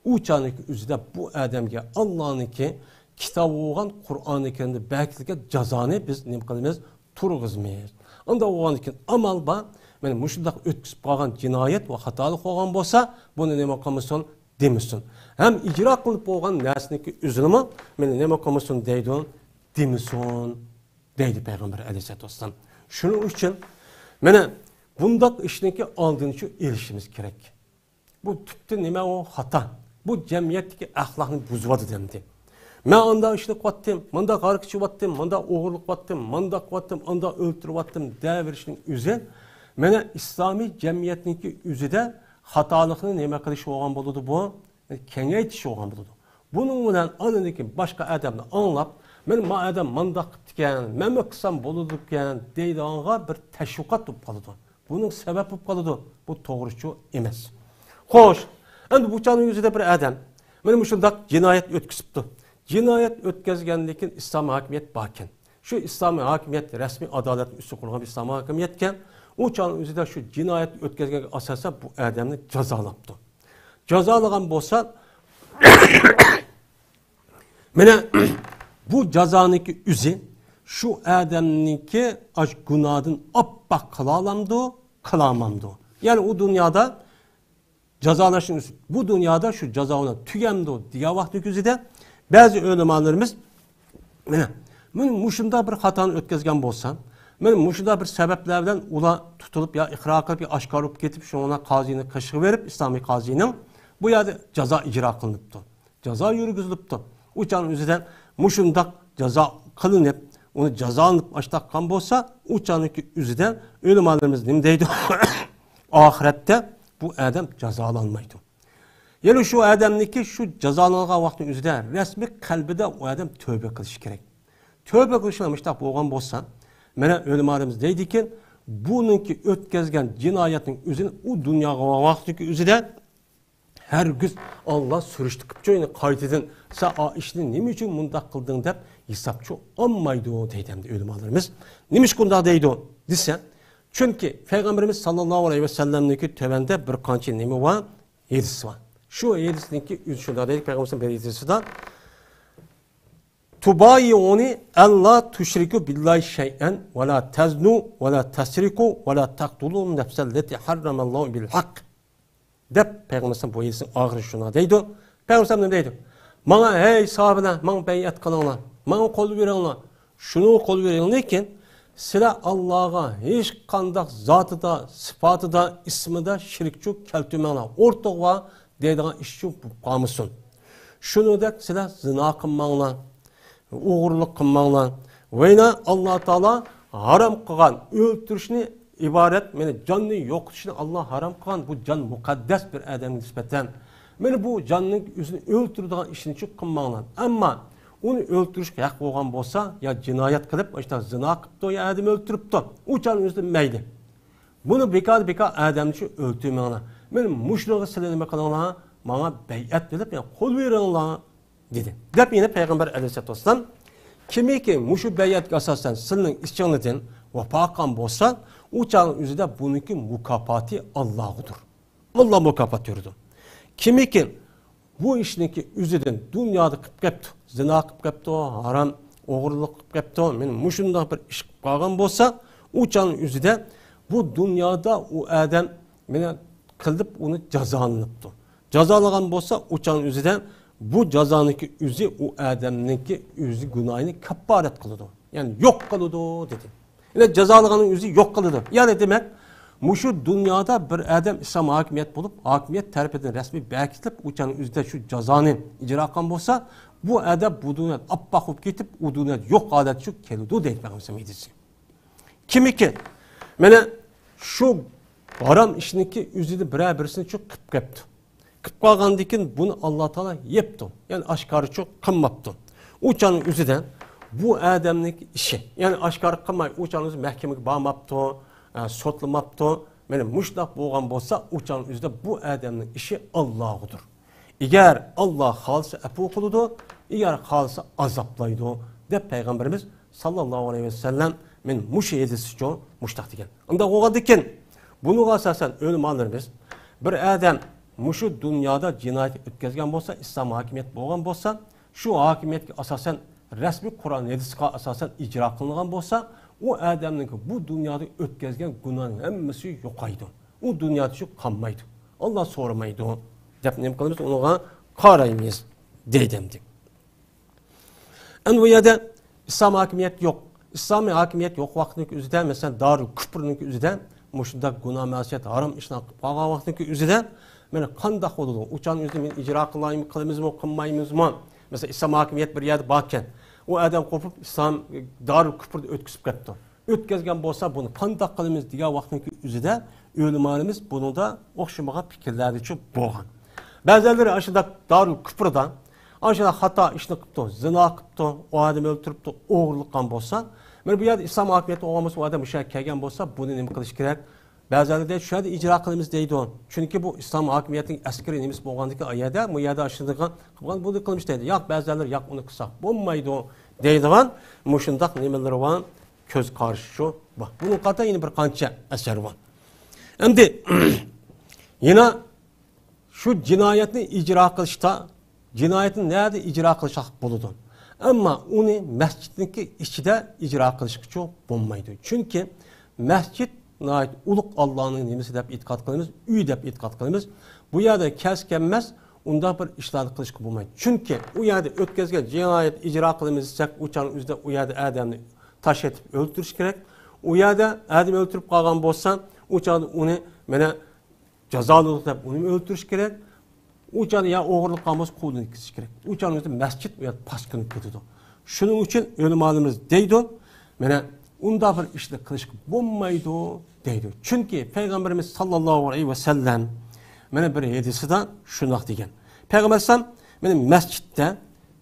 uçanıki üzüde bu adamga Allah'ınki kitabı olan Kur'an-ı Kerim'de belki cezanı biz ne kılımız turg'izmaymiz. Unda o'g'an ekan amal bor. Mana mushundaq o'tkazib qolgan jinoyat va xatolik bo'lgan bo'lsa, buni nima qilmasin demisin. Ham ijro qilib bo'lgan narsaniki o'zini mana nima qilmasin deydi, demisin deydi payg'ambar alayhisolatu vassalam. Shuning uchun mana bundaq ishniki oldini shu erishimiz kerak. Bu tüptü nima o xato. Bu jamiyatdagi axloqni buzyapti demdi. Men onda ishni qilyaptim, menda g'arq qilyaptim, menda o'g'irlik qilyaptim, menda qilyaptim, onda o'ltiryaptim deverishning o'zi mana islomiy jamiyatniki o'zida xatolikni nima qilish bo'lgan bo'ladi bu? Kengaytish bo'lgan bo'ladi. Buning bilan anadagi boshqa odamni anglab, men ma odam menda qilgan, men qilsam bo'ladi ekan deydiganga bir tashviqot bo'lib qoladi. Buning sababi bo'lib qoladi. Bu to'g'ri emas. Xo'sh, endi bu chanın yüzüde bir adam, benim şundak cinayet ötküsüptü. Cinayet ötkazgandan keyin İslam hakimiyet bakin. Şu İslam hakimiyet resmi adaletin üstü kurulgan bir İslam hakimiyetken, o chanın yüzüde şu cinayet ötkazgan asasa bu adamni cazalaptı. Cazalagan bolsa, mene bu cazaniki üzi, şu adamniki aş günahın appak kılalamdı, kılamamdı. Yani o dünyada Cazalaşın bu dünyada şu cezavına tügemdi diye vakti güzide bazı ölemanlarımız benim muşunda bir hatanı ötkazgan bolsam, benim muşunda bir sebeplerden ula tutulup ya ikrar kılıp ya aşkar olup getip şuna kazini kaşığı verip İslami kazinin bu yerde ceza icra kılınıptı. Ceza yürütülüptü. Uçanın üzerinden muşunda ceza kılınıp onu cezalanıp açtakkan bolsa uçanınki üzerinden ölemanlarımız nimdeydi? Ahirette bu adam cezalanmaydı. Yani şu adamniki şu cezalanılan vaktin üzerinde resmi kalbide o adam tövbe kılış gerek. Tövbe kılışlamışta boğan bolsa, mene ölümarımız deydi ki, bununki ötkazgan cinayetin üzerine o dünya vaktiki üzerinde her gün Allah sürüştü kıpçayını kaydedin. Sen o işini ne için mundak kıldın deyip hesapçı olmaydı o deydi ölümarımız. Nimiş kunda deydi o desen. Çünkü Peygamberimiz sallallahu aleyhi ve sellem'deki tövende bir kançı nemi var? Yedisi var. Şu yedisindeki şurada dedik Peygamberimizin bir yedisi de Tubayyuni Allah tuşriku billahi şey'en ve la teznu ve la tesriku ve la taktulun nefselleti harramallahu bil hak. Dep Peygamberimizin bu yedisinin ağırı şuna deydi. Peygamberimizin ne deydi? Bana hey sahabına, bana beyat kılınlar, bana kol verenler, şunu kol verenler ki Sizler Allah'a hiç kandak zatı da, sıfatı da, ismi de şirkçu keltümenler. Ortağa deydiğin işçi kalmışsın. Şunu da sizler zina kılmanlar, uğurluk kılmanlar. Ve Allah Teala haram kılan öldürüşünü ibaret, yani canını yokuşunu Allah haram kılan bu can mukaddes bir adamın nispeten. Yani bu canının yüzünü öldürdüğün işini çok kılmanlar. Ama onu öldürüşke hak olgan bolsa ya cinayet kılıp işte zina kıptı ya adam öldürüptü. Uçanın üstü meydi. Bunu bekar adam için öldürmeyene. Benim muşluğu silenme kalanına bana beyat edip ya kol verenler dedi. Dep yine Peygamber aleyhisselatü vesselam kimi ki muşu beyat asasen silinin isyanıdın vapakan bolsa uçanın üzerinde bununki mukafati Allah'ıdır. Allah mukafat yürüdü. Kimi ki bu işinki üzerinden dünyada kıpkepti. Zina kıpkepti, haram, oğurluk kıpkepti. Benim muşunda bir iş kalgan bolsa, uçanın üzerinde bu dünyada o adam beni kılıp onu cezalanıptı. Cezalagan bolsa uçanın üzerinden bu cezanınki üzü o adamınki üzü günahını kefaret kılıdı. Yani yok kılıdı dedi. Yani cezalaganın üzü yok kılıdı. Yani demek Muşu dünyada bir adam İslam hakimiyet bulup, hakimiyet terpeden resmi bekitlip, uçanın üzerinde şu cezanı icra kan bolsa, bu adam bu dünyada appak olup gitip, o dünyada yok adet şu keludi değil Peygamber medisi. Kimi ki, mene şu haram işindeki üzerinde birisini çok kıpkepti. Kıpkagan dikin bunu Allah Teala yepti. Yani aşkarı çok kınmaptı. Uçanın üzerinden bu adamın işi, yani aşkarı kınmayı, uçanın üzerinde mahkemeye bağmaptı, sotlamaptı. Benim muşlaq bolgan bolsa uçanın üzerinde bu adamın işi Allah'ıdır. Eğer Allah halsa afu kılıdı, eğer halsa azaplaydı de Peygamberimiz sallallahu aleyhi ve sellem men muş edisi çok muştaq degen. Onda oğa diken bunu asasen ölümanlarımız bir adam muşu dünyada cinayet ötkazgan bolsa, İslam hakimiyet bolgan bolsa, şu hakimiyetki asasen resmi Kur'an hadisga asasen icra kılıngan bolsa, o adamning bu dunyoda o'tkazgan gunohning hammasi yo'qaydi. U dunyoda shu qolmaydi. Alloh so'ramaydi deb nima qilamiz? Unga qaraymiz deydi. Endi bu yerda islom hokimiyati yo'q. İslami hakimiyet yo'q vaqtning o'zida, masalan, Darul Kufrning o'zida, mushunda gunoh ma'siyat harom ishlar qilib qolgan vaqtning o'zida, mana qanday bo'ladi? Uchan o'zini men ijro qilamizmi, qilmaymizmi? Masalan, islom hakimiyat bir yerda bor ekan. O adam qo'pib islom Darul Kufrni o'tkazib ketdi. O'tkazgan bo'lsa, buni qanday qilamiz degan vaqtning o'zida o'limalarimiz buningda o'xshamagan fikrlarni chop bo'lgan. Ba'zilari ashunda Darul Kufrdan aşağıda hata işini qıptı, zina qıptı, o adamı öldürüptü, oğurluq qan bolsa, men bu yerda islom hakimiyeti olmasa o adam müşahiy kelgan bolsa, bunu nima qilish kerak? Ba'zileri de şu yerda icra qilamiz deydi o. Çünkü bu islom hakimiyetining askeri nemis bo'lgandiki ayada, bu yerda aşağıda bunu qilmish deydi. Yo'q, ba'zileri yo'q, uni qilsak bo'lmaydi deydigan, mushundaq nimalar var, ko'z qarashi shu. Bunun qata yine bir qancha asar var. Endi yine şu cinayetni icra qilishda cinayetin nerede icra kılışak buludu. Ama onu mescidinki içinde icra kılışık çok bulmaydı. Çünkü mescid uluk Allah'ın nimesi deyip itikat kılımız, üy deyip itikat kılımız. Bu yerde keskenmez, onda bir işler kılışık bulmaydı. Çünkü o yerde ötközgen cinayet icra kılımız istek uçanın üzerinde o yerde adamı taş etip öldürüş gerek. O yerde adamı öldürüp kalgan bolsan, uçanın onu mene cezalılık deyip onu öldürüş gerek. Uçanı ya oğurluk kalmaz kulunu ikisi gerek. Uçanın üzerinde mescid veya paskınlık gidiyordu. Şunun için ölümalımız deydi. Mene onda bir işle kılışık bulmaydı deydi. Çünkü Peygamberimiz sallallahu aleyhi ve sellem mene bir hedisi de şunak degen. Peygamber sallam mene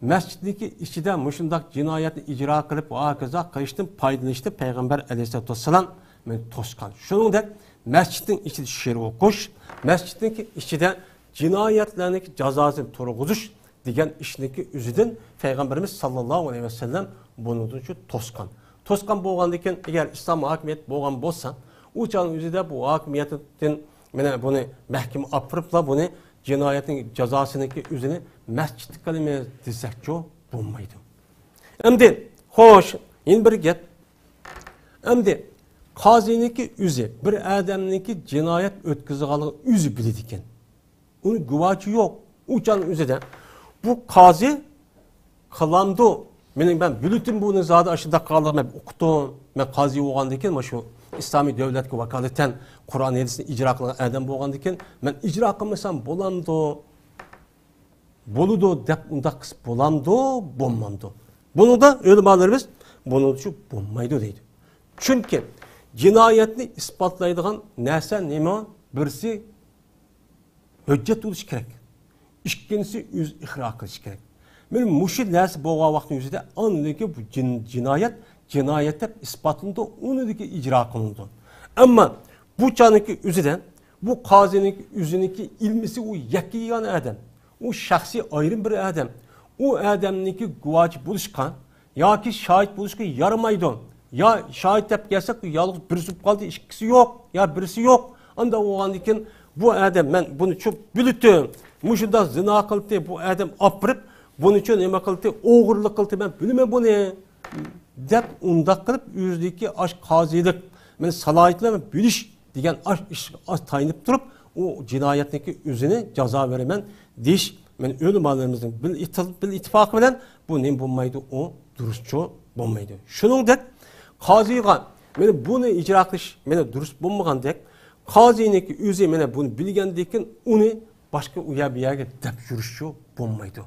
mesciddeki içinde muşundak cinayeti icra kılıp o akaza kayıştım paydanıştı Peygamber aleyhissalatu vesselam mene toskan. Şunun da mescidin içinde şişeri okuş, mesciddeki içinde cinayetlerindeki cezasını turguzuş degen işindeki üzüdün Peygamberimiz sallallahu aleyhi ve sellem bunu da toskan. Toskan boğandayken eğer İslam hakimiyet boğan bolsa, uçanın üzüde bu hakimiyetin bunu mahkeme apırıpla bunu cinayetin cezasındaki üzünü mescid kalimeye dizek çok bulmaydı. Şimdi hoş, yine bir get. Şimdi kaziniki üzü, bir adamniki cinayet ötküzüğalığı üzü bildikken. Onun güvacı yok. Uçanın üzerinde. Bu kazi kılandı. Ben bülütüm bunu zaten aşağıda kaldım. Ben okudum. Ben kazi olgandayken şu İslami devletke vakaleten Kur'an hadisini icra kılan adam olgandayken ben icra kılmasam bolamdı. Boludu dep unda kıs bolamdı, bulmamdı. Bunu da ölümalarımız bunu şu bulmaydı deydi. Çünkü cinayetini ispatlaydıgan nerse neyme birisi hüccet oluş gerek. İkincisi yüz ihra kılış gerek. Benim muşid neresi boğa vaktin yüzünde anındaki bu cinayette ispatında onundaki icra kılındı. Ama bu canınki yüzüden, bu kazinin yüzündeki ilmisi o yakiyan adam. O şahsi ayrım bir adam. O adamınki güvacı buluşkan, ya ki şahit buluşkan yaramaydı. Ya şahit hep gelsek yalnız birisi kaldı, ikisi yok. Ya birisi yok. Anda o andikin bu adam ben bunu çok bülüttüm. Muşunda zina kıldı bu adam apırıp bunun için neme kıldı, oğurluk kıldı ben bilmem bu ne. Dep unda kılıp yüzdeki aşk kazilik, ben salayetlerime bülüş diyen aşk tayinip durup o cinayetindeki yüzüne ceza veremen diş. Ben ölüm ağlarımızın bir ittifakı bilen bu ne bulmaydı o dürüstçe bulmaydı. Şunun dek kaziga meni bunu icra qilish meni durust bo'lmagandek qoziniki o'zi meni buni bilgandekin uni boshqa u yerga deb yurishchi bo'lmaydi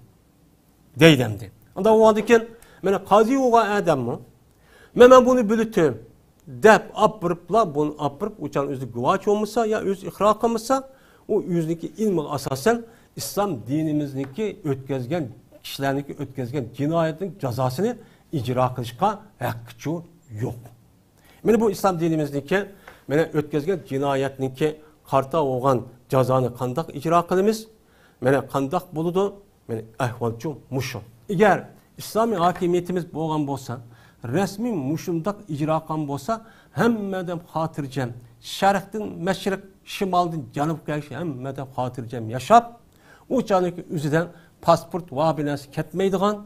deydimdi. Unda o'g'andikin meni qozi o'g'an odammi? Men buni bildim deb apiribla buni apirib o'chan o'zi guvoch bo'lmasa yo o'z iqror qilmasa u o'ziniki ilmi asosan islom dinimizniki o'tkazgan kishilarniki o'tkazgan jinoyatning jazosini icra qilishga haqqi yok. Mene bu İslam dinimizdeki mene ötközgen cinayetninki karta olgan cazanı kandak icra kılımız mene kandak buludu mene ahvalcu muşu. Eğer İslami hakimiyetimiz boğan bolsa resmi muşundak icra kan bolsa hemmeden hatırcem şerhtin meşrik şimaldın canıp gelişi hemmeden hatırcem yaşap o canıki üzüden pasport vabilesi ketmeydiğen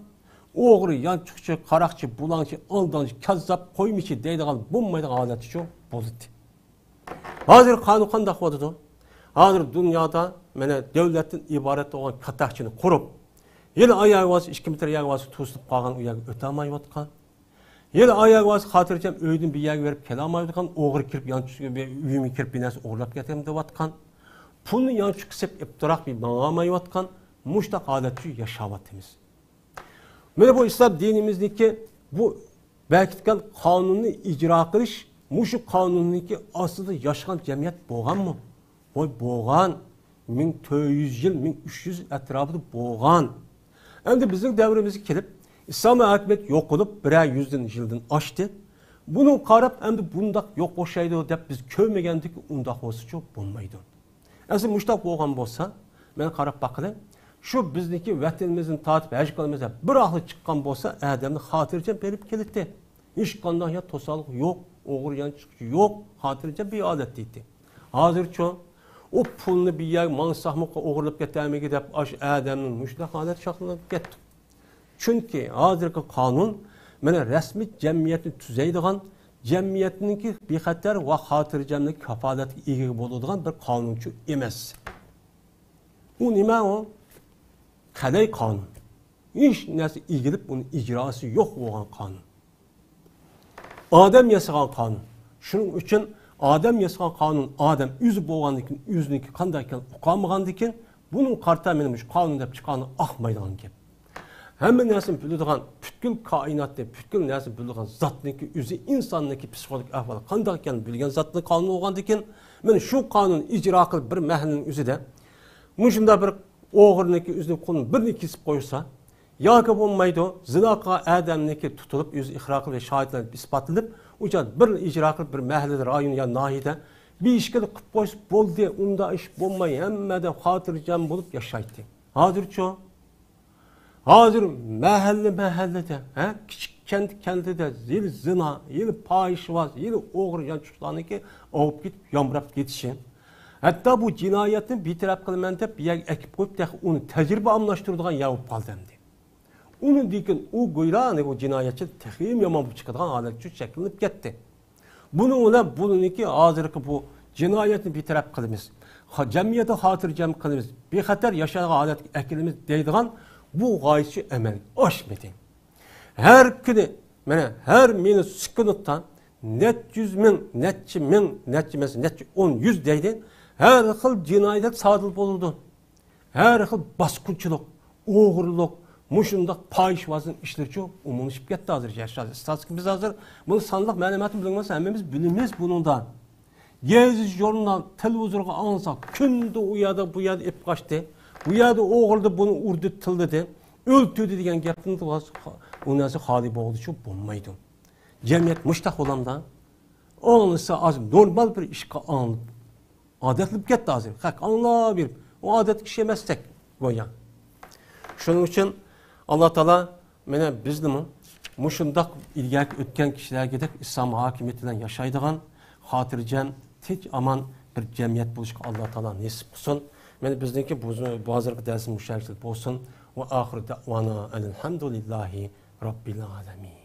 o'g'ri, yanchiqchi, qaraqchi, bulangchi, aldanchi, kazzab, qo'ymichi deydigan bo'lmaydigan odati shu bo'ldi. Hozir qonun qanday bo'ladi? Hozir dunyoda mana davlatdan iborat bo'lgan qatakchini qurib, yil oyog'i 2 metr oyog'i to'silib qolgan u yerga o'ta olmayotgan. Yil oyog'i xotirjam uydan bir yerga berib kela olmayotgan, o'g'ri kirib yanchiqga uyimga kirib binasi o'g'irlab ketdim deyotgan. Pulni yanchiq qilib ibtiroq bir olmayotgan, mushtaq holatda yashayapmiz. Mana bu islom dinimizniki bu belirtilgan qonunni ijro qilish, mushu qonunniki aslida yaşagan jamiyat bo'lganmi? Voy bo'lgan. 1400 yil, 1300 atrofida bo'lgan. Endi bizning davrimizga kelib, islom hokimiyat yo'q bo'lib, 100 yildan oshdi. Buni qarab, endi bundoq yo'q o'xshaydi deb biz ko'rmagandik, undoq bo'lsa-chi bo'lmaydi. Asli mushtaq bo'lgan bo'lsa, men qarab baqilay, şu bizniki vatanimizin tatip hajqalimizda bir ahli chiqqan bo'lsa, adamni xotirjam berib keldi. Hech qanday ya to'saliq yo'q, o'g'ri yanchiqchi yo'q, xotirjam bir odat deydi. Hozircha o pulni bir yer mansahmoqqa o'g'irlab ketamiga deb ash adamning mushtaq holat shaqlanib ketdi. Chunki hozirgi qonun mana rasmiy jamiyatni tuzaydigan, jamiyatningki bexatar va xotirjamlik kafolatiga ega bo'ladigan bir qonunchi emas. U nima o? Qalay qonun. Hech narsa egilib uni ijrosi yo'q bo'lgan qonun. Odam yasagan qonun. Shuning uchun odam yasagan qonun odam o'zi bo'lganligidan o'ziniki qanday ekan uqolmagandikin, buning qarta men shu qonun deb chiqqani ahmaydigan gap. Hamma narsani biladigan, butkul koinotda butkul narsa biladigan zotniki o'zi insonniki psixologik ahvoli qanday ekanini bilgan zotning qonuni bo'lgandikin, men shu qonun ijro qilib bir mahalning o'zida mushunda bir o'g'irniki o'zining qo'lini birini kesib qo'ysa, yoki bo'lmaydi, zinoga adamniki tutilib, o'zi iqror qilib shohidlar isbotlanib, o'sha bir ijro qilib bir mahallada, rayon yo nahiyada bir ish qilib qo'ysa bo'ldi, unda ish bo'lmay, hammada xotirjam bo'lib yashaydi. Hozir mahallada, kichik kentida yil zina, yil fohishaboz, yil o'g'ri yanchiqlarniki olib ketib, yomrab ketishi. Hatta bu cinayetni bir taraf qilman deb bir yerga ekib qo'yib, uni tajriba almashtiradigan yavib qoldi endi. Uni dekin u go'yrani o jinoyatchi texim yomon bo'lib chiqadigan holatga shakllanib ketdi. Buni ona buniki hozirgi bu jinoyatni bir taraf qilamiz. Jamiyatni xotirjam qilamiz. Bexatar yashagan holatga akilamiz deydigan bu g'oyachi amal oshmadi. Har kuni mana har minut sekunddan net 100 ming, netçi ming, netçi emas, netçi 10, 100 deydi. Her xil cinayet sodir bo'ldi. Her xil bosqinchilik, o'g'irlik, mushundaq fohishbozlik ishlarchi umumlashib ketdi hozir yashaydi. Statistik biz hozir buni sonliq ma'lumotni bilmaymiz, hammamiz bilamiz bundan. Gezi jurnal, televizorga olsak, kunda u yerda bu yerda ip qochdi. Bu yerda o'g'irdi buni urdi, tildidi, o'ltirdi degan gapni u narsa xoli bo'ldi-chi bo'lmaydi. Jamiyat mushtaq bo'lamdan onisi az normal bir ishga olinib odatlanib ketdi hozir. Haq anlab bir o odat kishi emasdak bo'lgan. Shuning uchun Alloh taolo mana bizni mushundaq ilgari o'tgan kishilarga islom hokimiyati bilan yashaydigan, xotirjam, tinch, aman bir jamiyat bo'lishga Alloh taolo nasib qilsin. Mana bizniki bu hozirgi darsimiz mushakil bo'lsin. Va oxir da'vana alhamdulillahi robbil alamin.